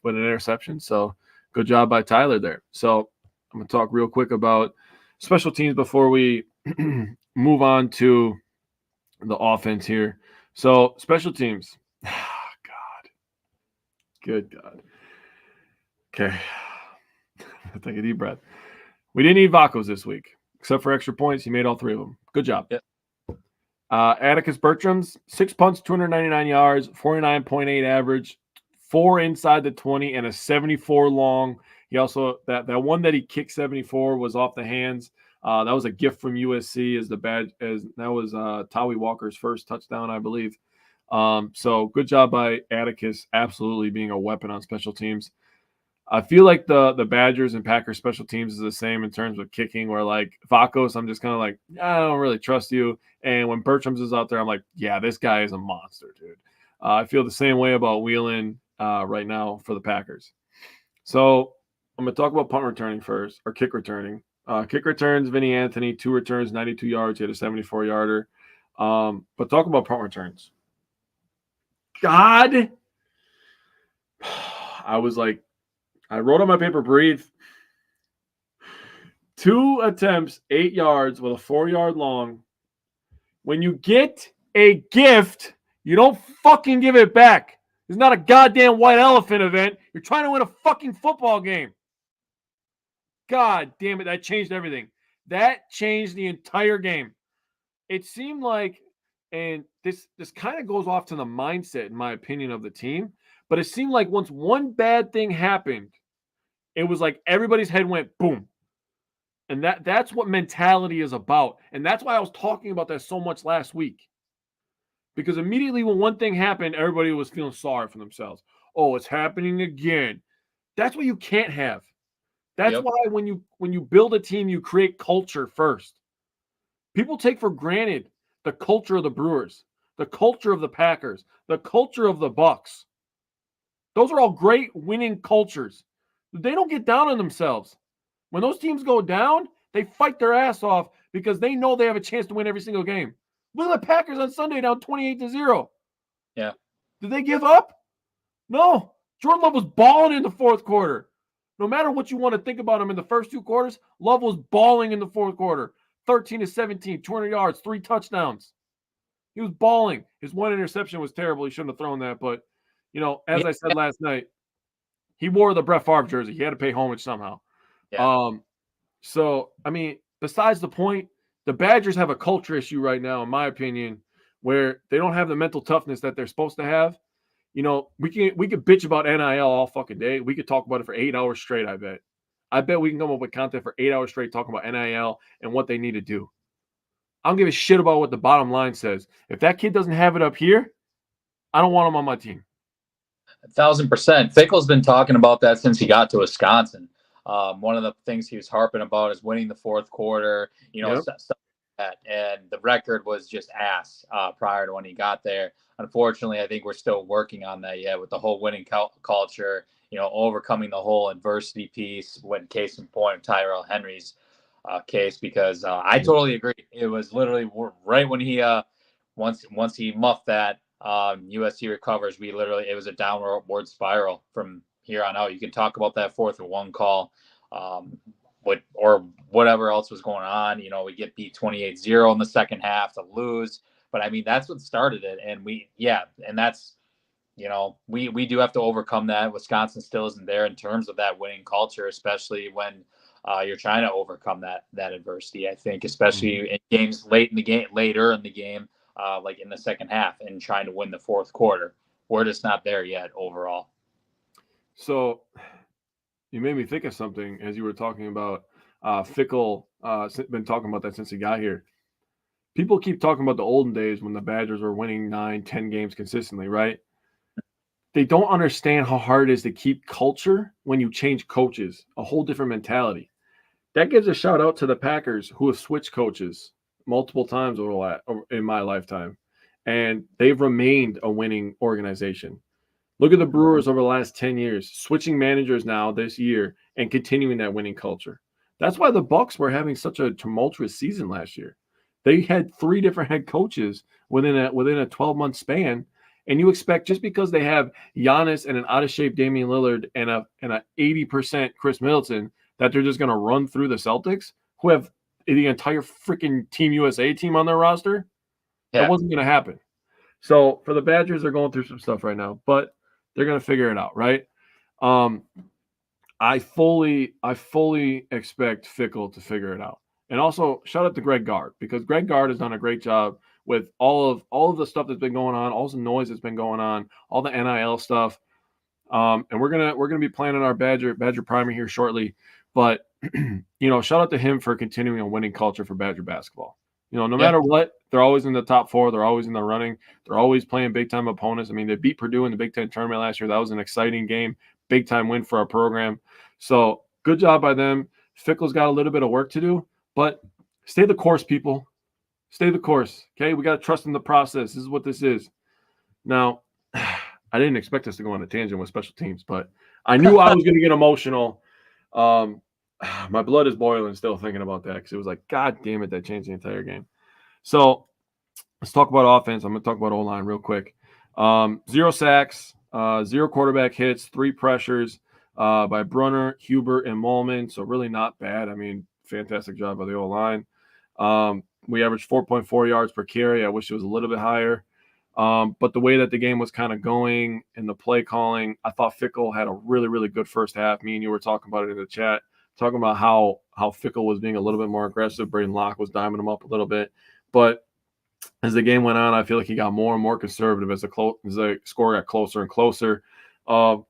with an interception. So good job by Tyler there. So I'm going to talk real quick about special teams before we move on to the offense here. So special teams. God. Good God. Okay. Take a deep breath. We didn't need Vacos this week, except for extra points. He made all 3 of them. Good job. Yep. Atticus Bertram's 6 punts, 299 yards, 49.8 average, 4 inside the 20, and a 74 long. He also that one that he kicked 74 was off the hands. That was a gift from USC as that was Tawi Walker's first touchdown, I believe. So good job by Atticus, absolutely being a weapon on special teams. I feel like the Badgers and Packers special teams is the same in terms of kicking, where like Vakos, I'm just kind of like, I don't really trust you. And when Bertram's is out there, I'm like, yeah, this guy is a monster, dude. I feel the same way about Wheelan right now for the Packers. So I'm going to talk about punt returning first, or kick returning. Kick returns, Vinny Anthony, 2 returns, 92 yards. He had a 74-yarder. But talk about punt returns. God. I was like, I wrote on my paper, breathe. 2 attempts, 8 yards with a 4-yard long. When you get a gift, you don't fucking give it back. It's not a goddamn white elephant event. You're trying to win a fucking football game. God damn it, that changed everything. That changed the entire game. It seemed like, and this kind of goes off to the mindset, in my opinion, of the team, but it seemed like once one bad thing happened, it was like everybody's head went boom. And that's what mentality is about. And that's why I was talking about that so much last week. Because immediately when one thing happened, everybody was feeling sorry for themselves. Oh, it's happening again. That's what you can't have. That's why when you build a team, you create culture first. People take for granted the culture of the Brewers, the culture of the Packers, the culture of the Bucks. Those are all great winning cultures. They don't get down on themselves. When those teams go down, they fight their ass off because they know they have a chance to win every single game. Look at the Packers on Sunday down 28-0. Yeah. Did they give up? No. Jordan Love was balling in the fourth quarter. No matter what you want to think about him in the first 2 quarters, Love was balling in the fourth quarter. 13-17, 200 yards, 3 touchdowns. He was balling. His 1 interception was terrible. He shouldn't have thrown that. But, as I said last night, he wore the Brett Favre jersey. He had to pay homage somehow. Yeah. So, I mean, besides the point, the Badgers have a culture issue right now, in my opinion, where they don't have the mental toughness that they're supposed to have. We could bitch about NIL all fucking day. We could talk about it for 8 hours straight, I bet. I bet we can come up with content for 8 hours straight talking about NIL and what they need to do. I don't give a shit about what the bottom line says. If that kid doesn't have it up here, I don't want him on my team. 1,000%. Fickle's been talking about that since he got to Wisconsin. One of the things he was harping about is winning the fourth quarter, stuff like that. And the record was just ass prior to when he got there. Unfortunately, I think we're still working on that yet with the whole winning culture, overcoming the whole adversity piece, when case in point, Tyrell Henry's case, because I totally agree. It was literally right when he, once he muffed that, USC recovers, it was a downward spiral from here on out. You can talk about that 4th and 1 call, or whatever else was going on. We get beat 28-0 in the second half to lose. But I mean, that's what started it. And that's, we do have to overcome that. Wisconsin still isn't there in terms of that winning culture, especially when you're trying to overcome that adversity. I think, especially in games later in the game, like in the second half, and trying to win the fourth quarter. We're just not there yet overall. So you made me think of something as you were talking about Fickle. Been talking about that since he got here. People keep talking about the olden days when the Badgers were winning 9-10 games consistently, right? They don't understand how hard it is to keep culture when you change coaches, a whole different mentality. That gives a shout out to the Packers, who have switched coaches multiple times in my lifetime, and they've remained a winning organization. Look at the Brewers over the last 10 years, switching managers now this year and continuing that winning culture. That's why the Bucks were having such a tumultuous season last year. They had 3 different head coaches within a 12-month span, and you expect just because they have Giannis and an out-of-shape Damian Lillard and a 80% Chris Middleton that they're just going to run through the Celtics, who have the entire freaking Team USA team on their roster? Yeah. That wasn't going to happen. So for the Badgers, they're going through some stuff right now, but they're going to figure it out, right? I fully expect Fickle to figure it out. And also, shout out to Greg Gard, because Greg Gard has done a great job with all of the stuff that's been going on, all the noise that's been going on, all the NIL stuff. And we're gonna be planning our Badger primer here shortly. But shout out to him for continuing a winning culture for Badger basketball. No matter what, they're always in the top 4. They're always in the running. They're always playing big time opponents. I mean, they beat Purdue in the Big Ten tournament last year. That was an exciting game, big time win for our program. So good job by them. Fickle's got a little bit of work to do, but stay the course, people. Stay the course. Okay, we got to trust in the process. This is what this is. Now, I didn't expect us to go on a tangent with special teams, but I knew I was going to get emotional. My blood is boiling still thinking about that because it was like, God damn it, that changed the entire game. So let's talk about offense. I'm going to talk about O-line real quick. 0 sacks, 0 quarterback hits, 3 pressures by Brunner, Hubert, and Molman. So really not bad. I mean, fantastic job by the O-line. We averaged 4.4 yards per carry. I wish it was a little bit higher. But the way that the game was kind of going and the play calling, I thought Fickle had a really, really good first half. Me and you were talking about it in the chat, talking about how Fickle was being a little bit more aggressive. Braden Locke was diming him up a little bit. But as the game went on, I feel like he got more and more conservative as the score got closer and closer. And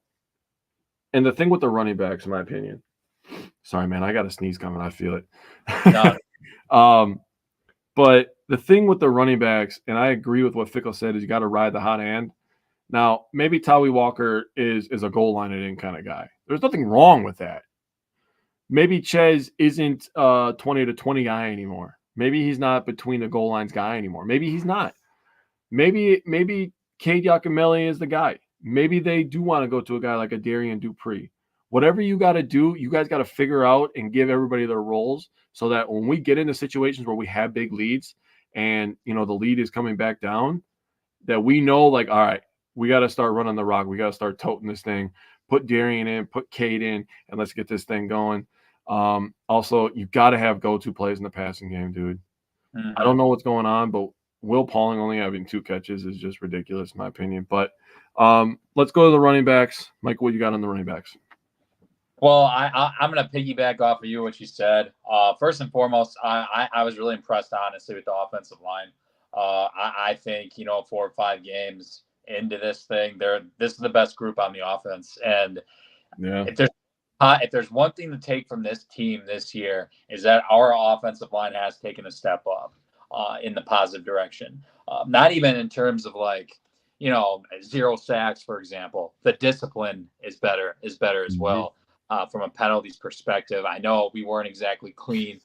the thing with the running backs, in my opinion, sorry, man, I got a sneeze coming. I feel it. But the thing with the running backs, and I agree with what Fickle said, is you got to ride the hot hand. Now, maybe Tawi Walker is a goal line it in kind of guy. There's nothing wrong with that. Maybe Chez isn't a 20 to 20 guy anymore. Maybe he's not between the goal lines guy anymore. Maybe he's not. Maybe Cade Yakameli is the guy. Maybe they do want to go to a guy like a Darian Dupree. Whatever you got to do, you guys got to figure out and give everybody their roles so that when we get into situations where we have big leads and, the lead is coming back down, that we know, like, all right, we got to start running the rock. We got to start toting this thing, put Darian in, put Cade in, and let's get this thing going. Also, you got to have go-to plays in the passing game, dude. Mm-hmm. I don't know what's going on, but Will Pauling only having 2 catches is just ridiculous in my opinion. But let's go to the running backs. Michael, what you got on the running backs? Well, I'm going to piggyback off of what you said. First and foremost, I was really impressed, honestly, with the offensive line. I think, 4 or 5 games into this thing, this is the best group on the offense. And if there's one thing to take from this team this year is that our offensive line has taken a step up in the positive direction. Not even in terms of 0 sacks, for example. The discipline is better as well. From a penalties perspective, I know we weren't exactly clean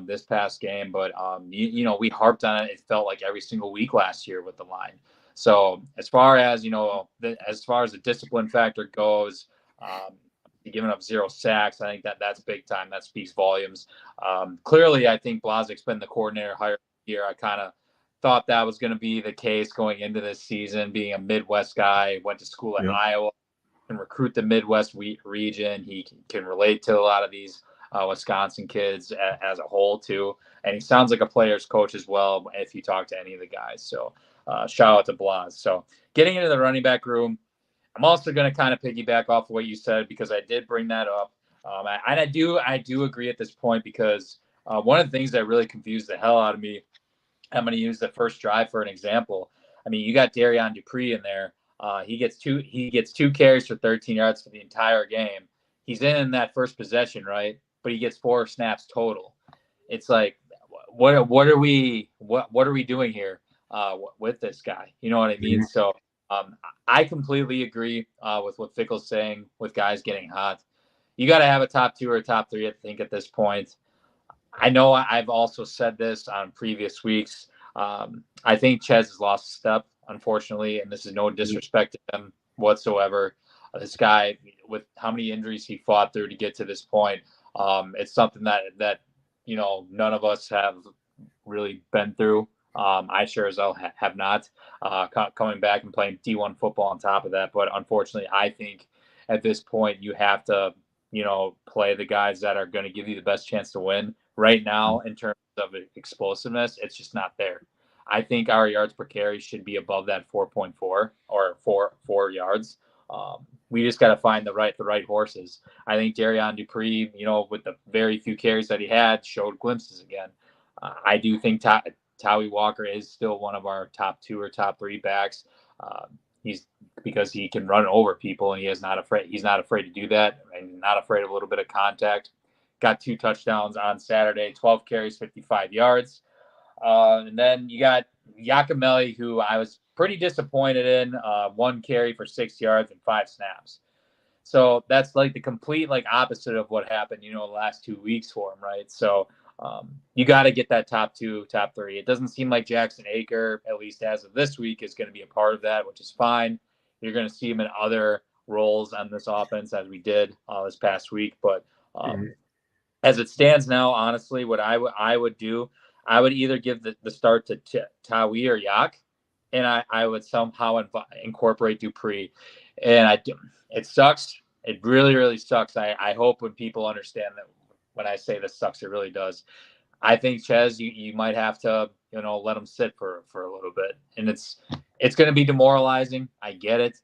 this past game, but we harped on it. It felt like every single week last year with the line. So as far as the discipline factor goes, giving up 0 sacks, I think that's big time. That speaks volumes. Clearly, I think Blazek's been the coordinator higher here. I kind of thought that was going to be the case going into this season. Being a Midwest guy, went to school in Iowa. Can recruit the Midwest region. He can relate to a lot of these Wisconsin kids as a whole too. And he sounds like a player's coach as well if you talk to any of the guys. So shout out to Blaz. So getting into the running back room, I'm also going to kind of piggyback off of what you said because I did bring that up. And I do agree at this point because one of the things that really confused the hell out of me, I'm going to use the first drive for an example. I mean, you got Darian Dupree in there. He gets 2 carries for 13 yards for the entire game. He's in that first possession, right? But he gets 4 snaps total. It's like, what are we doing here with this guy? You know what I mean? Mm-hmm. So I completely agree with what Fickle's saying with guys getting hot. You got to have a top 2 or a top 3, I think, at this point. I know I've also said this on previous weeks. I think Chez has lost a step, unfortunately, and this is no disrespect to him whatsoever. This guy, with how many injuries he fought through to get to this point, it's something that none of us have really been through. I sure as hell have not. Coming back and playing D1 football on top of that, but unfortunately, I think at this point you have to, play the guys that are going to give you the best chance to win. Right now, in terms of explosiveness, it's just not there. I think our yards per carry should be above that 4.4 or 4 yards. We just got to find the right horses. I think Darian Dupree, with the very few carries that he had, showed glimpses again. I do think Tawi Walker is still one of our top 2 or top 3 backs. He's because he can run over people, and he's not afraid to do that, and not afraid of a little bit of contact. Got 2 touchdowns on Saturday, 12 carries, 55 yards. And then you got Yakimelli, who I was pretty disappointed in, 1 carry for 6 yards and 5 snaps. So that's like the complete opposite of what happened, the last 2 weeks for him, right? So you got to get that top 2, top 3. It doesn't seem like Jackson Aker, at least as of this week, is going to be a part of that, which is fine. You're going to see him in other roles on this offense as we did this past week. But as it stands now, honestly, what I would do, I would either give the start to Tawi or Yak, and I would somehow incorporate Dupree. And it sucks. It really, really sucks. I hope when people understand that when I say this sucks, it really does. I think, Ches, you might have to, let him sit for a little bit. And it's going to be demoralizing. I get it.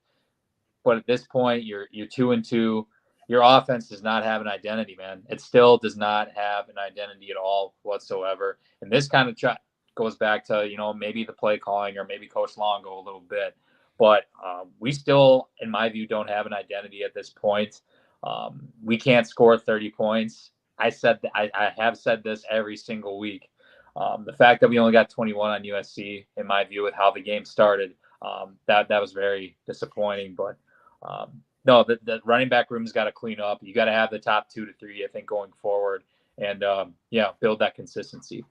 But at this point, you're 2-2. Your offense does not have an identity, man. It still does not have an identity at all whatsoever. And this kind of goes back to, maybe the play calling or maybe Coach Longo a little bit. But we still, in my view, don't have an identity at this point. We can't score 30 points. I have said this every single week. The fact that we only got 21 on USC, in my view, with how the game started, that was very disappointing. But no, the running back room's got to clean up. You got to have the top 2 to 3, I think, going forward, and build that consistency.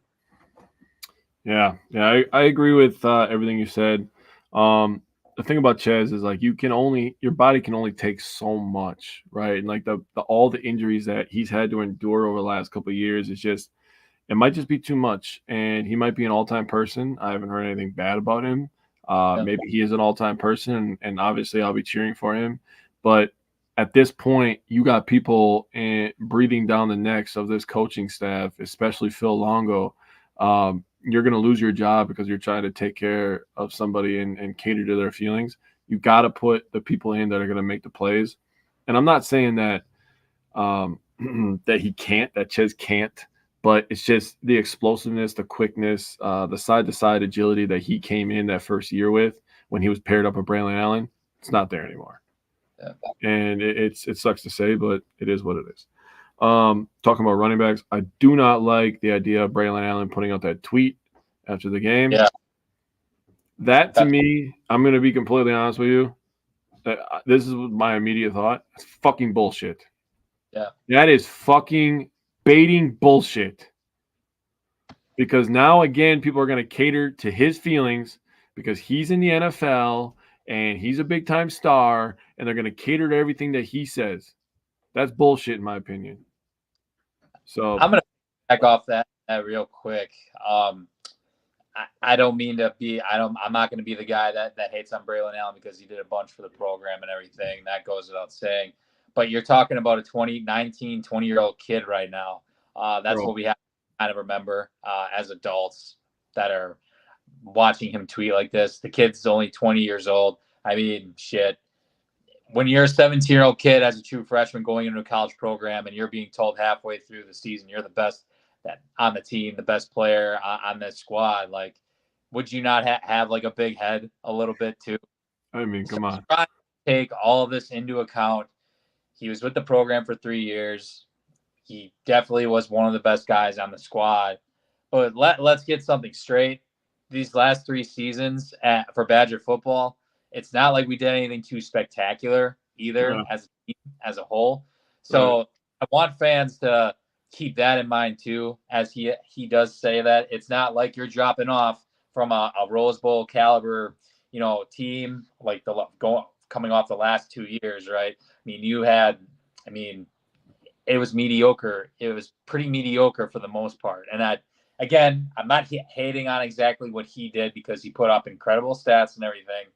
Yeah, I agree with everything you said. The thing about Ches is your body can only take so much, right? And all the injuries that he's had to endure over the last couple of years it might just be too much. And he might be an all-time person. I haven't heard anything bad about him. Maybe he is an all-time person, and obviously I'll be cheering for him. But at this point, you got people breathing down the necks of this coaching staff, especially Phil Longo. You're going to lose your job because you're trying to take care of somebody and cater to their feelings. You got to put the people in that are going to make the plays. And I'm not saying that that Ches can't, but it's just the explosiveness, the quickness, the side-to-side agility that he came in that first year with when he was paired up with Braylon Allen. It's not there anymore. Yeah. And it sucks to say, but it is what it is. Talking about running backs, I do not like the idea of Braylon Allen putting out that tweet after the game. Yeah. That, to me, I'm going to be completely honest with you. This is my immediate thought. It's fucking bullshit. Yeah. That is fucking baiting bullshit. Because now, again, people are going to cater to his feelings because he's in the NFL and he's a big-time star, and they're going to cater to everything that he says. That's bullshit, in my opinion. So I'm going to back off that real quick. I don't mean to be. I'm not going to be the guy that hates on Braylon Allen because he did a bunch for the program and everything. That goes without saying. But you're talking about a 20-year-old kid right now. That's what we have to kind of remember as adults that are watching him tweet like this. The kid's only 20 years old. I mean, shit. When you're a 17-year-old kid as a true freshman going into a college program and you're being told halfway through the season you're the best on the team, the best player on this squad, would you not have a big head a little bit too? I mean, come on. Trying to take all of this into account. He was with the program for 3 years. He definitely was one of the best guys on the squad. But let's get something straight. These last 3 seasons for Badger football, it's not like we did anything too spectacular either as a team, as a whole. So I want fans to keep that in mind too, as he does say that it's not like you're dropping off from a Rose Bowl caliber, team coming off the last 2 years, right? I mean, it was mediocre. It was pretty mediocre for the most part. And I'm not hating on exactly what he did because he put up incredible stats and everything.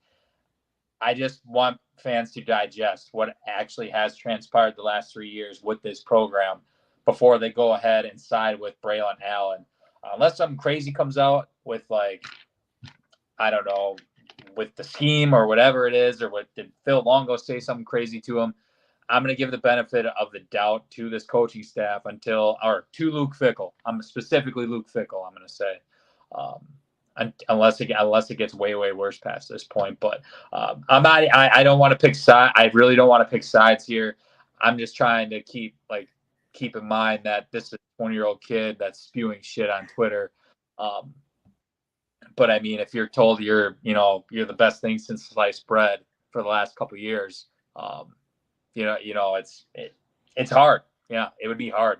I just want fans to digest what actually has transpired the last 3 years with this program before they go ahead and side with Braylon Allen. Unless something crazy comes out with I don't know, with the scheme or whatever it is, or what did Phil Longo say something crazy to him, I'm going to give the benefit of the doubt to this coaching staff to Luke Fickell. I'm specifically Luke Fickell, I'm going to say. unless it gets way worse past this point. But I don't want to pick side. I really don't want to pick sides here. I'm just trying to keep in mind that this is a 20-year-old kid that's spewing shit on Twitter. But I mean, if you're told you're the best thing since sliced bread for the last couple of years, it's hard. Yeah, it would be hard.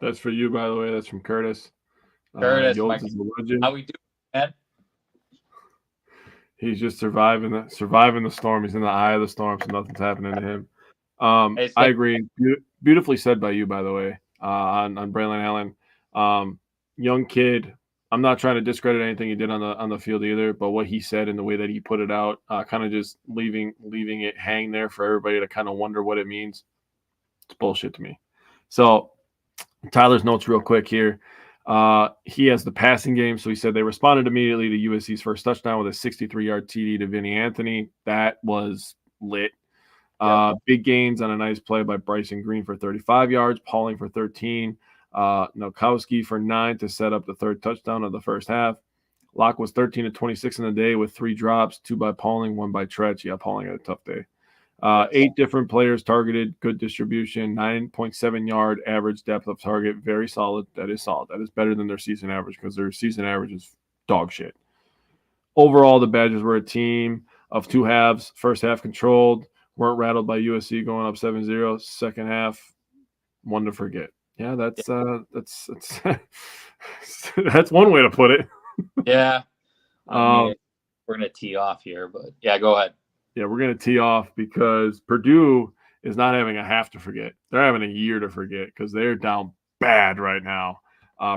That's for you, by the way. That's from Curtis. Curtis, Yoltz is a legend. how we do, man? He's just surviving the storm. He's in the eye of the storm, so nothing's happening to him. I agree. Beautifully said by you, by the way, on Braylon Allen. Young kid. I'm not trying to discredit anything he did on the field either, but what he said and the way that he put it out, kind of just leaving it hang there for everybody to kind of wonder what it means. It's bullshit to me. So Tyler's notes real quick here. He has the passing game, so he said they responded immediately to USC's first touchdown with a 63-yard TD to Vinny Anthony. That was lit. Big gains on a nice play by Bryson Green for 35 yards, Pauling for 13, Nowakowski for 9 to set up the third touchdown of the first half. Locke was 13 to 26 in the day with 3 drops, 2 by Pauling, 1 by Tretch. Yeah, Pauling had a tough day. 8 different players targeted, good distribution, 9.7 yard average depth of target, very solid. That is solid. That is better than their season average because their season average is dog shit. Overall, the Badgers were a team of 2 halves. First half controlled, weren't rattled by USC going up 7-0. Second half, one to forget. Yeah, that's that's one way to put it. Yeah. We're gonna tee off here, but yeah, go ahead. Yeah, we're going to tee off because Purdue is not having a half to forget. They're having a year to forget because they're down bad right now.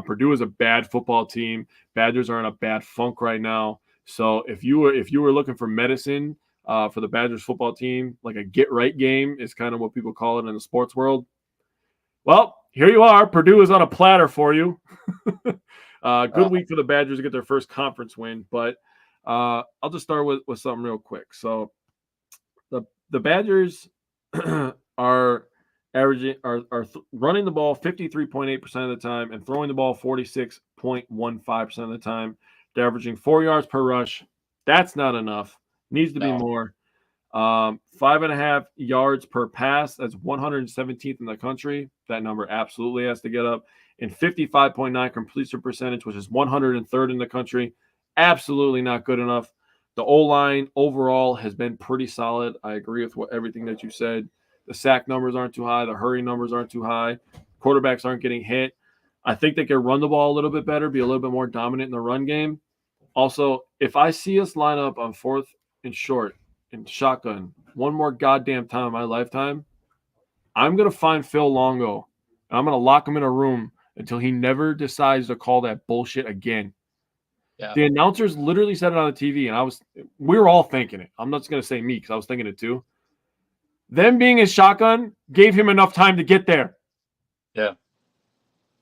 Purdue is a bad football team. Badgers are in a bad funk right now. So if you were looking for medicine for the Badgers football team, like a get-right game is kind of what people call it in the sports world. Well, here you are. Purdue is on a platter for you. Good week for the Badgers to get their first conference win. But I'll just start with something real quick. So the Badgers are running the ball 53.8% of the time and throwing the ball 46.15% of the time. They're averaging 4 yards per rush. That's not enough. Needs to be more. 5.5 yards per pass. That's 117th in the country. That number absolutely has to get up. And 55.9 completion percentage, which is 103rd in the country. Absolutely not good enough. The O-line overall has been pretty solid. I agree with everything that you said. The sack numbers aren't too high. The hurry numbers aren't too high. Quarterbacks aren't getting hit. I think they can run the ball a little bit better, be a little bit more dominant in the run game. Also, if I see us line up on 4th and short and shotgun one more goddamn time in my lifetime, I'm going to find Phil Longo, and I'm going to lock him in a room until he never decides to call that bullshit again. Yeah. The announcers literally said it on the TV, and we were all thinking it. I'm not just going to say me because I was thinking it too. Them being his shotgun gave him enough time to get there. Yeah.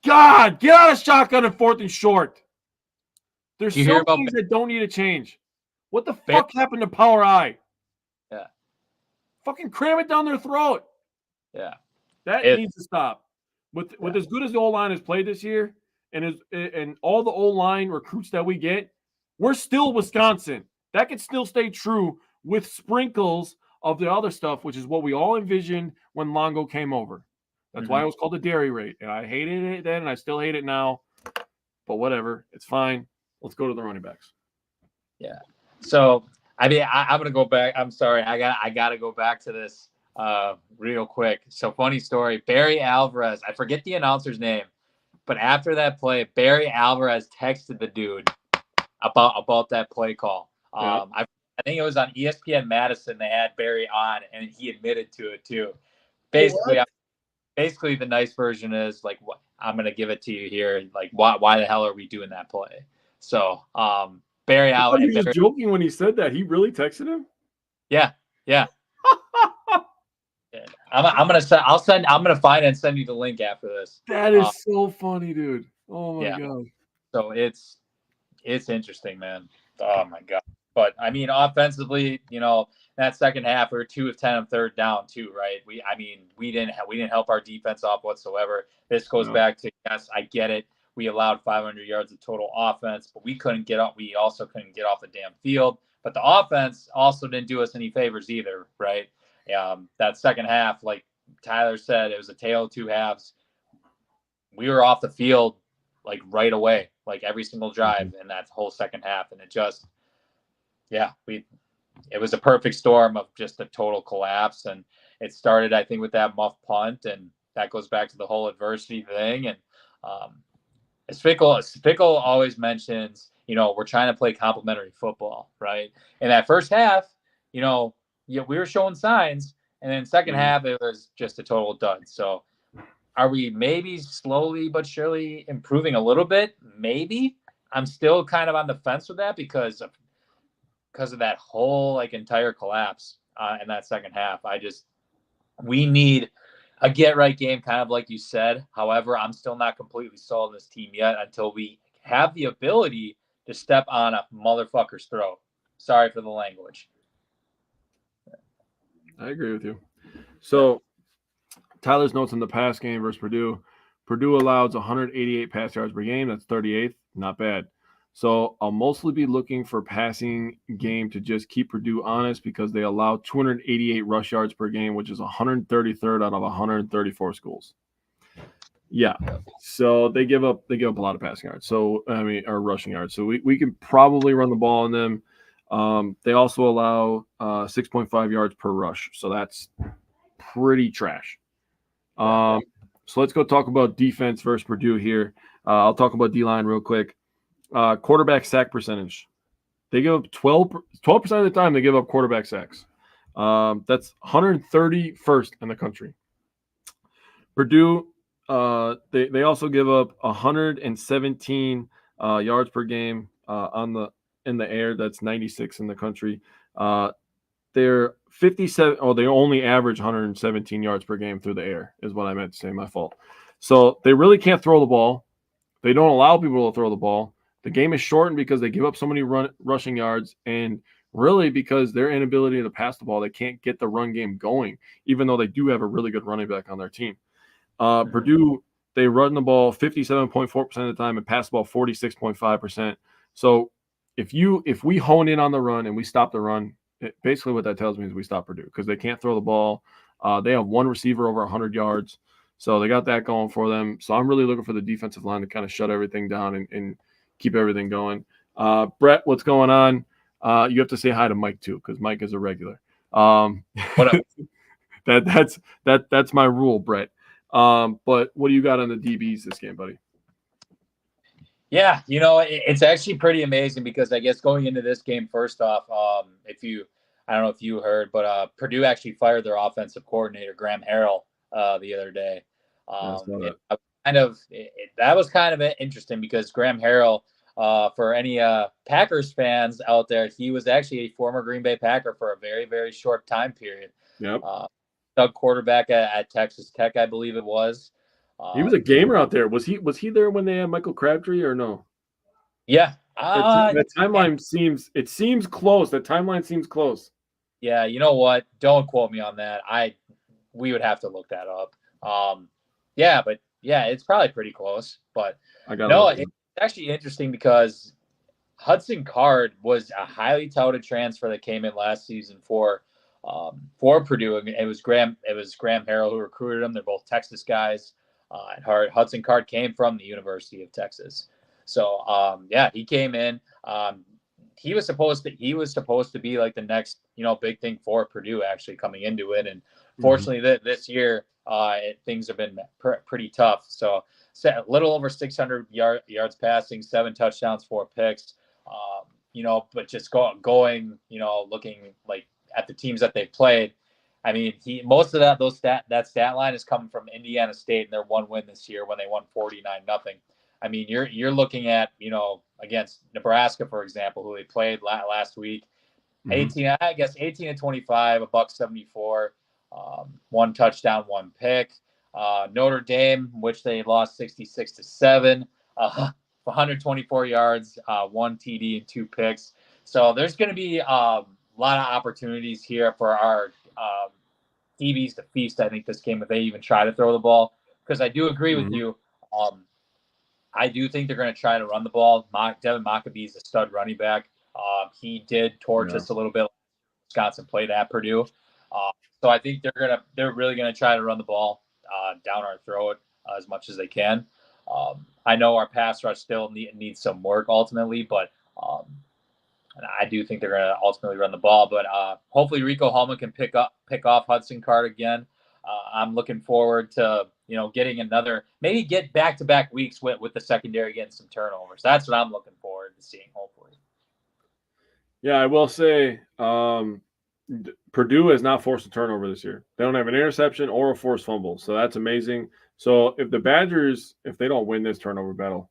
God, get out of shotgun and 4th and short. There's some things that don't need to change. What the fuck happened to Power I? Yeah. Fucking cram it down their throat. Yeah. That needs to stop. With as good as the O-line has played this year, and all the O-line recruits that we get, we're still Wisconsin. That could still stay true with sprinkles of the other stuff, which is what we all envisioned when Longo came over. That's why it was called the dairy rate. And I hated it then, and I still hate it now. But whatever. It's fine. Let's go to the running backs. Yeah. So, I mean, I'm going to go back. I'm sorry. I got to go back to this real quick. So, funny story. Barry Alvarez, I forget the announcer's name. But after that play, Barry Alvarez texted the dude about that play call. I think it was on ESPN Madison. They had Barry on, and he admitted to it too. Basically, the nice version is like, "What I'm going to give it to you here. Like, why the hell are we doing that play?" So, Barry Alvarez. He was joking when he said that. He really texted him. Yeah. I'm gonna find and send you the link after this. That is so funny, dude. Oh my god. So it's interesting, man. Oh my god. But I mean, offensively, that second half we were 2 of 10 on 3rd down too, right? We didn't help our defense off whatsoever. This goes back to, yes, I get it. We allowed 500 yards of total offense, but we couldn't get up. We also couldn't get off the damn field. But the offense also didn't do us any favors either, right? That second half, like Tyler said, it was a tale of two halves. We were off the field like right away, like every single drive in that whole second half. And it just, it was a perfect storm of just a total collapse. And it started, I think, with that muff punt, and that goes back to the whole adversity thing. And as Fickle always mentions, we're trying to play complementary football, right? In that first half, we were showing signs, and then second half, it was just a total dud. So are we maybe slowly but surely improving a little bit? Maybe. I'm still kind of on the fence with that because of that whole entire collapse in that second half. We need a get-right game, kind of like you said. However, I'm still not completely sold on this team yet until we have the ability to step on a motherfucker's throat. Sorry for the language. I agree with you. So Tyler's notes in the pass game versus Purdue. Purdue allows 188 pass yards per game. That's 38th. Not bad. So I'll mostly be looking for passing game to just keep Purdue honest because they allow 288 rush yards per game, which is 133rd out of 134 schools. Yeah. So they give up a lot of passing yards. So or rushing yards. So we can probably run the ball on them. They also allow 6.5 yards per rush. So that's pretty trash. So let's go talk about defense versus Purdue here. I'll talk about D-line real quick. Quarterback sack percentage. They give up 12% of the time they give up quarterback sacks. That's 131st in the country. Purdue, they also give up 117 yards per game in the air. That's 96 in the country. They're 57. Oh, they only average 117 yards per game through the air is what I meant to say. My fault. So they really can't throw the ball. They don't allow people to throw the ball. The game is shortened because they give up so many rushing yards, and really because their inability to pass the ball, they can't get the run game going, even though they do have a really good running back on their team. Purdue, they run the ball 57.4% of the time and pass the ball 46.5%. So if we hone in on the run and we stop the run, basically what that tells me is we stop Purdue because they can't throw the ball. They have one receiver over 100 yards. So they got that going for them. So I'm really looking for the defensive line to kind of shut everything down and keep everything going. Brett, what's going on? You have to say hi to Mike too, because Mike is a regular. What up? That's my rule, Brett. But what do you got on the DBs this game, buddy? Yeah, it's actually pretty amazing because I guess going into this game, first off, I don't know if you heard, but Purdue actually fired their offensive coordinator, Graham Harrell, the other day. That was kind of interesting because Graham Harrell, for any Packers fans out there, he was actually a former Green Bay Packer for a very, very short time period. Yep. Sub quarterback at Texas Tech, I believe it was. He was a gamer out there. Was he there when they had Michael Crabtree or no? Yeah. That timeline seems close. That timeline seems close. Yeah, you know what? Don't quote me on that. We would have to look that up. It's probably pretty close. But it's actually interesting because Hudson Card was a highly touted transfer that came in last season for Purdue. It was Graham Harrell who recruited him. They're both Texas guys. At heart, Hudson Card came from the University of Texas. So he came in. He was supposed to be like the next big thing for Purdue actually coming into it, and fortunately this year things have been pretty tough. So a little over 600 yards passing, 7 touchdowns, 4 picks. But just going looking like at the teams that they've played. I mean, most of that stat line is coming from Indiana State and their one win this year when they won 49-0. I mean, you're looking at against Nebraska, for example, who they played last week. 18 to 25, $174, 1 touchdown, 1 pick. Notre Dame, which they lost 66-7, 124 yards, 1 TD and 2 picks. So there's going to be a lot of opportunities here for our DBs to feast. I think this game if they even try to throw the ball, because I do agree with you. I do think they're going to try to run the ball. Devin Maccabee is a stud running back. He did torch us a little bit. Wisconsin played at Purdue. So I think they're really going to try to run the ball down our throat as much as they can. I know our pass rush still needs some work ultimately, but and I do think they're going to ultimately run the ball. But hopefully Rico Hallman can pick off Hudson Card again. I'm looking forward to maybe get back-to-back weeks with the secondary getting some turnovers. That's what I'm looking forward to seeing. Hopefully. Yeah, I will say Purdue has not forced a turnover this year. They don't have an interception or a forced fumble, so that's amazing. So if the Badgers, if they don't win this turnover battle,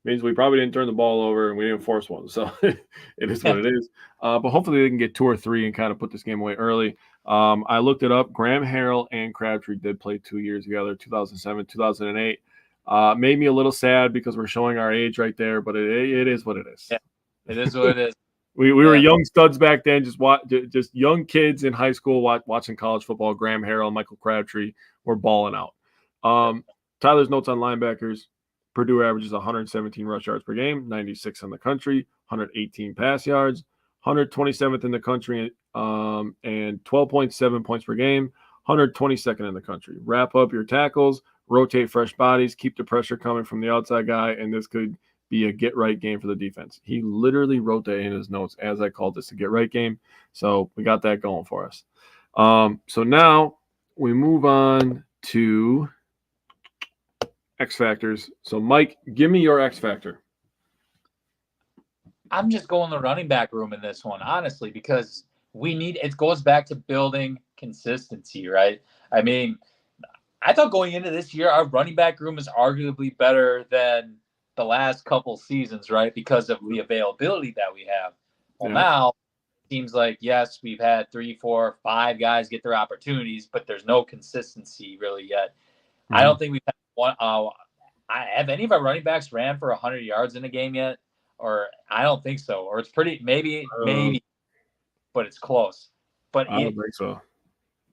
means we probably didn't turn the ball over and we didn't force one. So it is what it is. But hopefully they can get 2 or 3 and kind of put this game away early. I looked it up. Graham Harrell and Crabtree did play 2 years together, 2007, 2008. Made me a little sad because we're showing our age right there, but it is what it is. Yeah, it is what it is. We were young studs back then, just young kids in high school watching college football. Graham Harrell, Michael Crabtree were balling out. Tyler's notes on linebackers. Purdue averages 117 rush yards per game, 96 in the country, 118 pass yards, 127th in the country, and 12.7 points per game, 122nd in the country. Wrap up your tackles, rotate fresh bodies, keep the pressure coming from the outside guy, and this could be a get-right game for the defense. He literally wrote that in his notes as I called this a get-right game, so we got that going for us. So now we move on to X factors. So, Mike, give me your X factor. I'm just going the running back room in this one, honestly, because it goes back to building consistency, right? I mean, I thought going into this year, our running back room is arguably better than the last couple seasons, right? Because of the availability that we have. Well, now it seems like, yes, we've had 3, 4, 5 guys get their opportunities, but there's no consistency really yet. Mm-hmm. I don't think we've had one. Have any of our running backs ran for 100 yards in a game yet? Or I don't think so. Or it's maybe, but it's close. But I don't think so.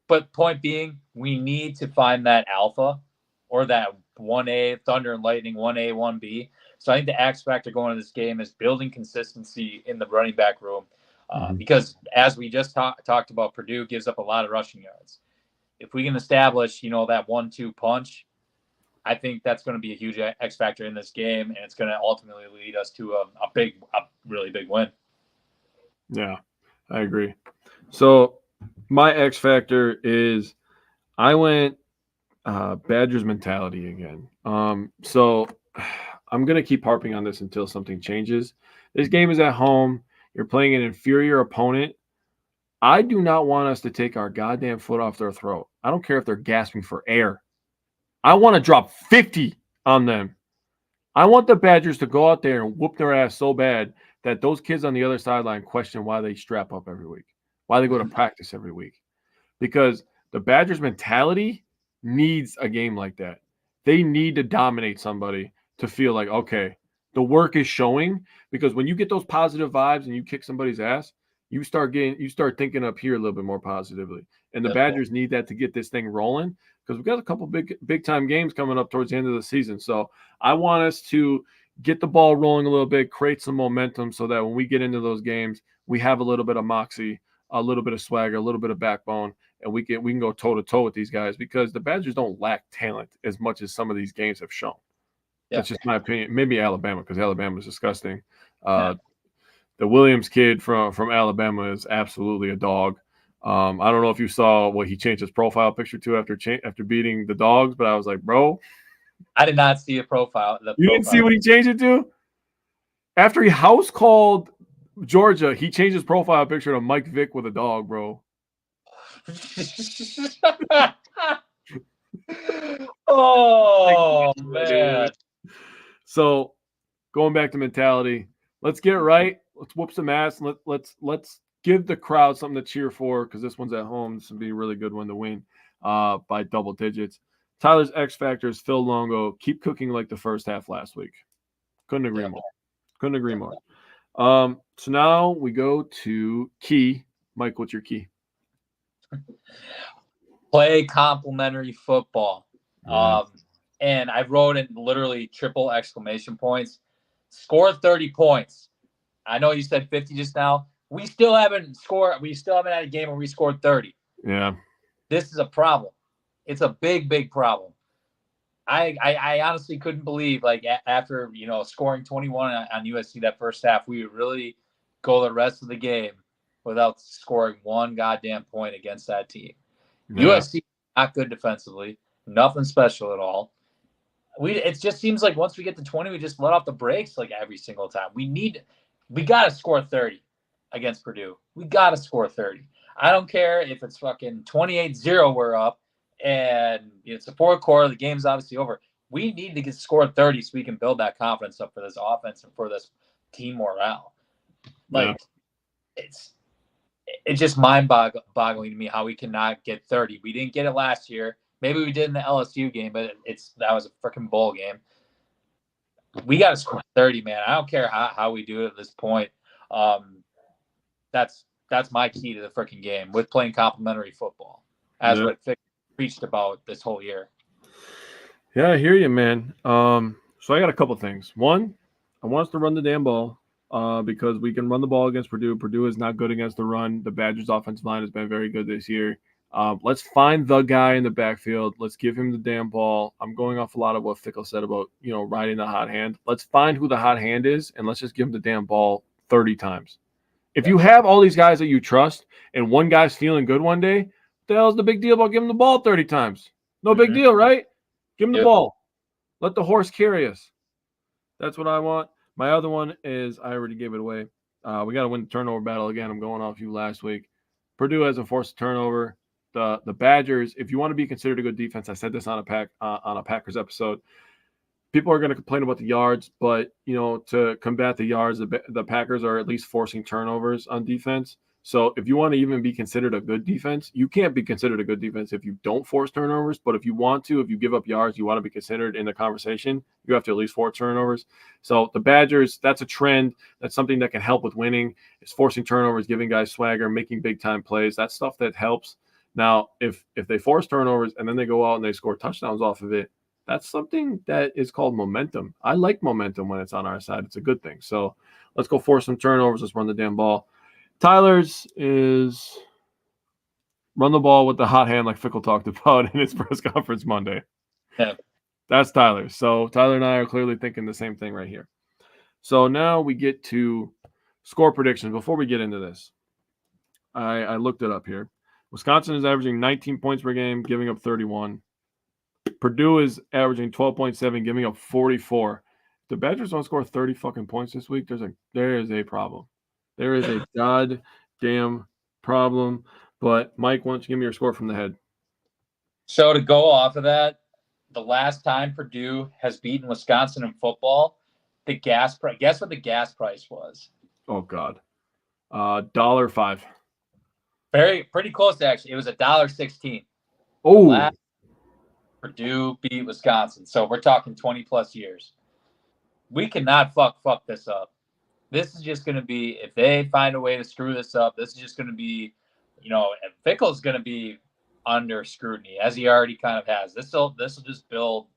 But point being, we need to find that alpha or that 1A, Thunder and Lightning, 1A, 1B. So I think the X factor going into this game is building consistency in the running back room. Because as we just talked about, Purdue gives up a lot of rushing yards. If we can establish, that 1-2 punch, I think that's going to be a huge X factor in this game, and it's going to ultimately lead us to a really big win. Yeah, I agree. So my X factor is I went Badgers mentality again. So I'm going to keep harping on this until something changes. This game is at home. You're playing an inferior opponent. I do not want us to take our goddamn foot off their throat. I don't care if they're gasping for air. I want to drop 50 on them. I want the Badgers to go out there and whoop their ass so bad that those kids on the other sideline question why they strap up every week, why they go to practice every week. Because the Badgers mentality needs a game like that. They need to dominate somebody to feel like, okay, the work is showing. Because when you get those positive vibes and you kick somebody's ass, you start thinking up here a little bit more positively. And the Badgers need that to get this thing rolling, because we've got a couple big time games coming up towards the end of the season. So I want us to get the ball rolling a little bit, create some momentum so that when we get into those games, we have a little bit of moxie, a little bit of swagger, a little bit of backbone, and we can go toe to toe with these guys, because the Badgers don't lack talent as much as some of these games have shown. Yeah. That's just my opinion. Maybe Alabama, because Alabama is disgusting. The Williams kid from Alabama is absolutely a dog. I don't know if you saw what he changed his profile picture to after beating the Dogs, but I was like, bro. I did not see a profile. You didn't see what he changed it to? After he house called Georgia, he changed his profile picture to Mike Vick with a dog, bro. Oh, man. So going back to mentality, let's get right. Let's whoop some ass. Let's give the crowd something to cheer for, because this one's at home. This would be a really good one to win by double digits. Tyler's X factor is Phil Longo. Keep cooking like the first half last week. Couldn't agree more. Couldn't agree more. So now we go to key. Mike, what's your key? Play complementary football. and I wrote in literally triple exclamation points, score 30 points. I know you said 50 just now. We still haven't had a game where we scored 30. Yeah. This is a problem. It's a big, big problem. I honestly couldn't believe, like, after, scoring 21 on USC that first half, we would really go the rest of the game without scoring one goddamn point against that team. Yeah. USC not good defensively, nothing special at all. It just seems like once we get to 20, we just let off the brakes like every single time. We got to score 30 against Purdue. We got to score 30. I don't care if it's fucking 28-0 we're up and it's the fourth quarter, the game's obviously over. We need to get scored 30 so we can build that confidence up for this offense and for this team morale. Like, it's just mind-boggling to me how we cannot get 30. We didn't get it last year. Maybe we did in the LSU game, but that was a freaking bowl game. We got to score 30, man. I don't care how we do it at this point. That's my key to the freaking game with playing complimentary football, as what Fick preached about this whole year. Yeah, I hear you, man. So I got a couple things. One, I want us to run the damn ball because we can run the ball against Purdue. Purdue is not good against the run. The Badgers' offensive line has been very good this year. Let's find the guy in the backfield. Let's give him the damn ball. I'm going off a lot of what Fickle said about, riding the hot hand. Let's find who the hot hand is, and let's just give him the damn ball 30 times. If you have all these guys that you trust and one guy's feeling good one day, what the hell is the big deal about giving him the ball 30 times? No big deal, right? Give him the ball. Let the horse carry us. That's what I want. My other one is I already gave it away. We got to win the turnover battle again. I'm going off you last week. Purdue hasn't forced a turnover. The Badgers, if you want to be considered a good defense, I said this on a Packers episode. People are going to complain about the yards, but to combat the yards, the Packers are at least forcing turnovers on defense. So if you want to even be considered a good defense, you can't be considered a good defense if you don't force turnovers. But if you want to, if you give up yards, you want to be considered in the conversation, you have to at least force turnovers. So the Badgers, that's a trend. That's something that can help with winning. Is forcing turnovers, giving guys swagger, making big time plays. That's stuff that helps. Now, if they force turnovers and then they go out and they score touchdowns off of it, that's something that is called momentum. I like momentum when it's on our side. It's a good thing. So let's go force some turnovers. Let's run the damn ball. Tyler's is run the ball with the hot hand like Fickle talked about in his press conference Monday. Yeah. That's Tyler's. So Tyler and I are clearly thinking the same thing right here. So now we get to score predictions. Before we get into this, I looked it up here. Wisconsin is averaging 19 points per game, giving up 31. Purdue is averaging 12.7, giving up 44. The Badgers don't score 30 fucking points this week. There is a problem. There is a goddamn problem. But Mike, why don't you give me your score from the head? So to go off of that, the last time Purdue has beaten Wisconsin in football, the gas price. Guess what the gas price was? Oh God, $1.05. Pretty close actually. It was $1.16. Oh, Purdue beat Wisconsin. So we're talking 20 plus years. We cannot fuck this up. This is just going to be, if they find a way to screw this up, this is just going to be, Fickle's going to be under scrutiny, as he already kind of has. This will just build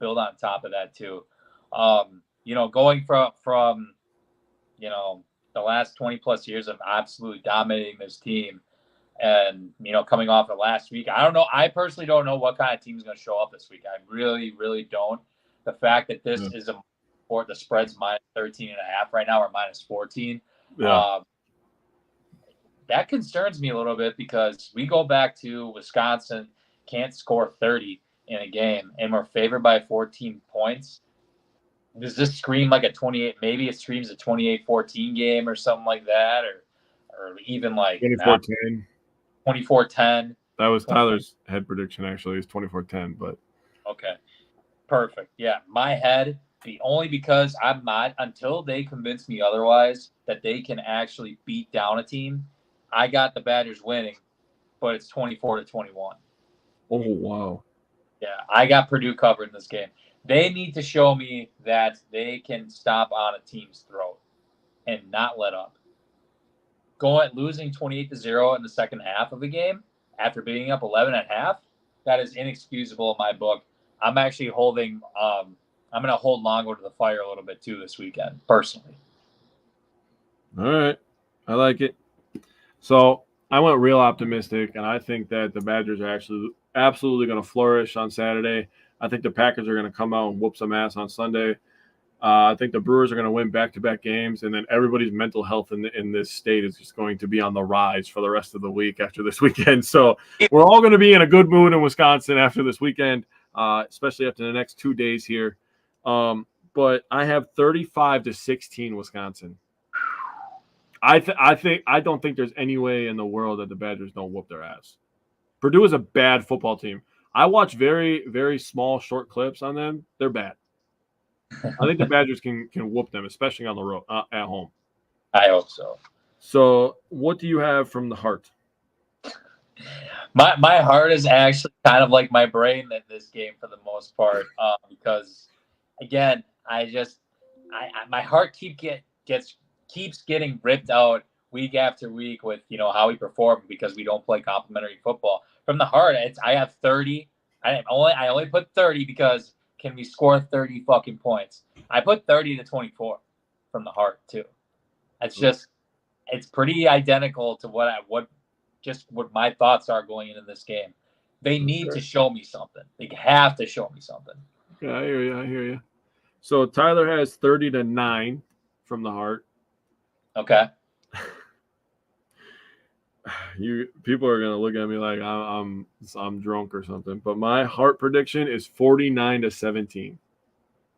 on top of that too. Going from the last 20 plus years of absolutely dominating this team, and coming off of last week, I don't know. I personally don't know what kind of team is going to show up this week. I really, really don't. The fact that this is the spread's minus 13.5 right now, or minus 14. Yeah. That concerns me a little bit because we go back to Wisconsin can't score 30 in a game, and we're favored by 14 points. Does this scream like a 28? Maybe it screams a 28-14 game or something like that, or even like 24-10. 24-10. That was Tyler's head prediction, actually. It's 24-10, but okay, perfect. Yeah, my head. Only because I'm not, until they convince me otherwise that they can actually beat down a team. I got the Badgers winning, but it's 24-21. Oh, wow. Yeah, I got Purdue covered in this game. They need to show me that they can stop on a team's throat and not let up. Losing 28-0 in the second half of a game after being up 11 at half, that is inexcusable in my book. I'm actually holding. I'm going to hold Longo to the fire a little bit too this weekend, personally. All right, I like it. So I went real optimistic, and I think that the Badgers are actually absolutely going to flourish on Saturday. I think the Packers are going to come out and whoop some ass on Sunday. I think the Brewers are going to win back-to-back games, and then everybody's mental health in this state is just going to be on the rise for the rest of the week after this weekend. So we're all going to be in a good mood in Wisconsin after this weekend, especially after the next 2 days here. But I have 35-16 Wisconsin. I don't think there's any way in the world that the Badgers don't whoop their ass. Purdue is a bad football team. I watch very, very small, short clips on them. They're bad. I think the Badgers can whoop them, especially on the road at home. I hope so. So, what do you have from the heart? My heart is actually kind of like my brain in this game for the most part, because again, my heart keeps getting ripped out week after week with how we perform because we don't play complimentary football. From the heart, I have 30. I only put 30 because can we score 30 fucking points? I put 30-24 from the heart too. It's pretty identical to what my thoughts are going into this game. They need to show me something. They have to show me something. Yeah, I hear you. So Tyler has 30-9 from the heart. Okay. People are gonna look at me like I'm drunk or something, but my heart prediction is 49-17.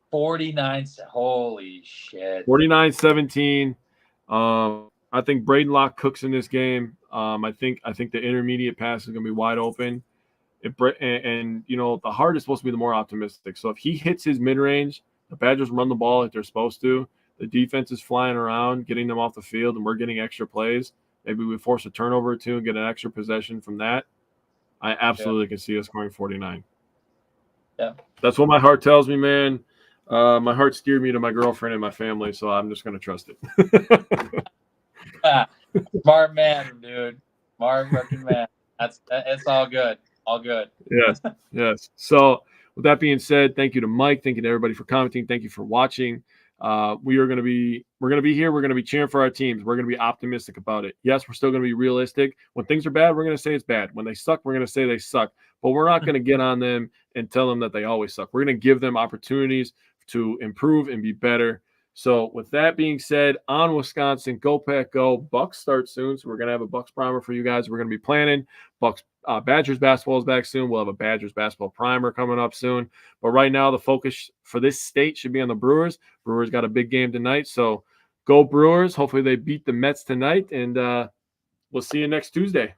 49. Holy shit. 49-17. I think Braden Locke cooks in this game. I think the intermediate pass is gonna be wide open. And the heart is supposed to be the more optimistic. So if he hits his mid range, the Badgers run the ball like they're supposed to. The defense is flying around, getting them off the field, and we're getting extra plays. Maybe we force a turnover or two and get an extra possession from that. I absolutely can see us scoring 49. Yeah. That's what my heart tells me, man. My heart steered me to my girlfriend and my family, so I'm just going to trust it. Smart man, dude. Smart fucking man. It's all good. All good. Yes. So with that being said, thank you to Mike. Thank you to everybody for commenting. Thank you for watching. We're going to be here. We're going to be cheering for our teams. We're going to be optimistic about it. Yes, we're still going to be realistic. When things are bad, we're going to say it's bad. When they suck, we're going to say they suck. But we're not going to get on them and tell them that they always suck. We're going to give them opportunities to improve and be better. So with that being said, on Wisconsin, go Pack go. Bucks start soon, so we're going to have a Bucks primer for you guys. We're going to be planning. Badgers basketball is back soon. We'll have a Badgers basketball primer coming up soon. But right now, the focus for this state should be on the Brewers. Brewers got a big game tonight, so go Brewers. Hopefully they beat the Mets tonight, and we'll see you next Tuesday.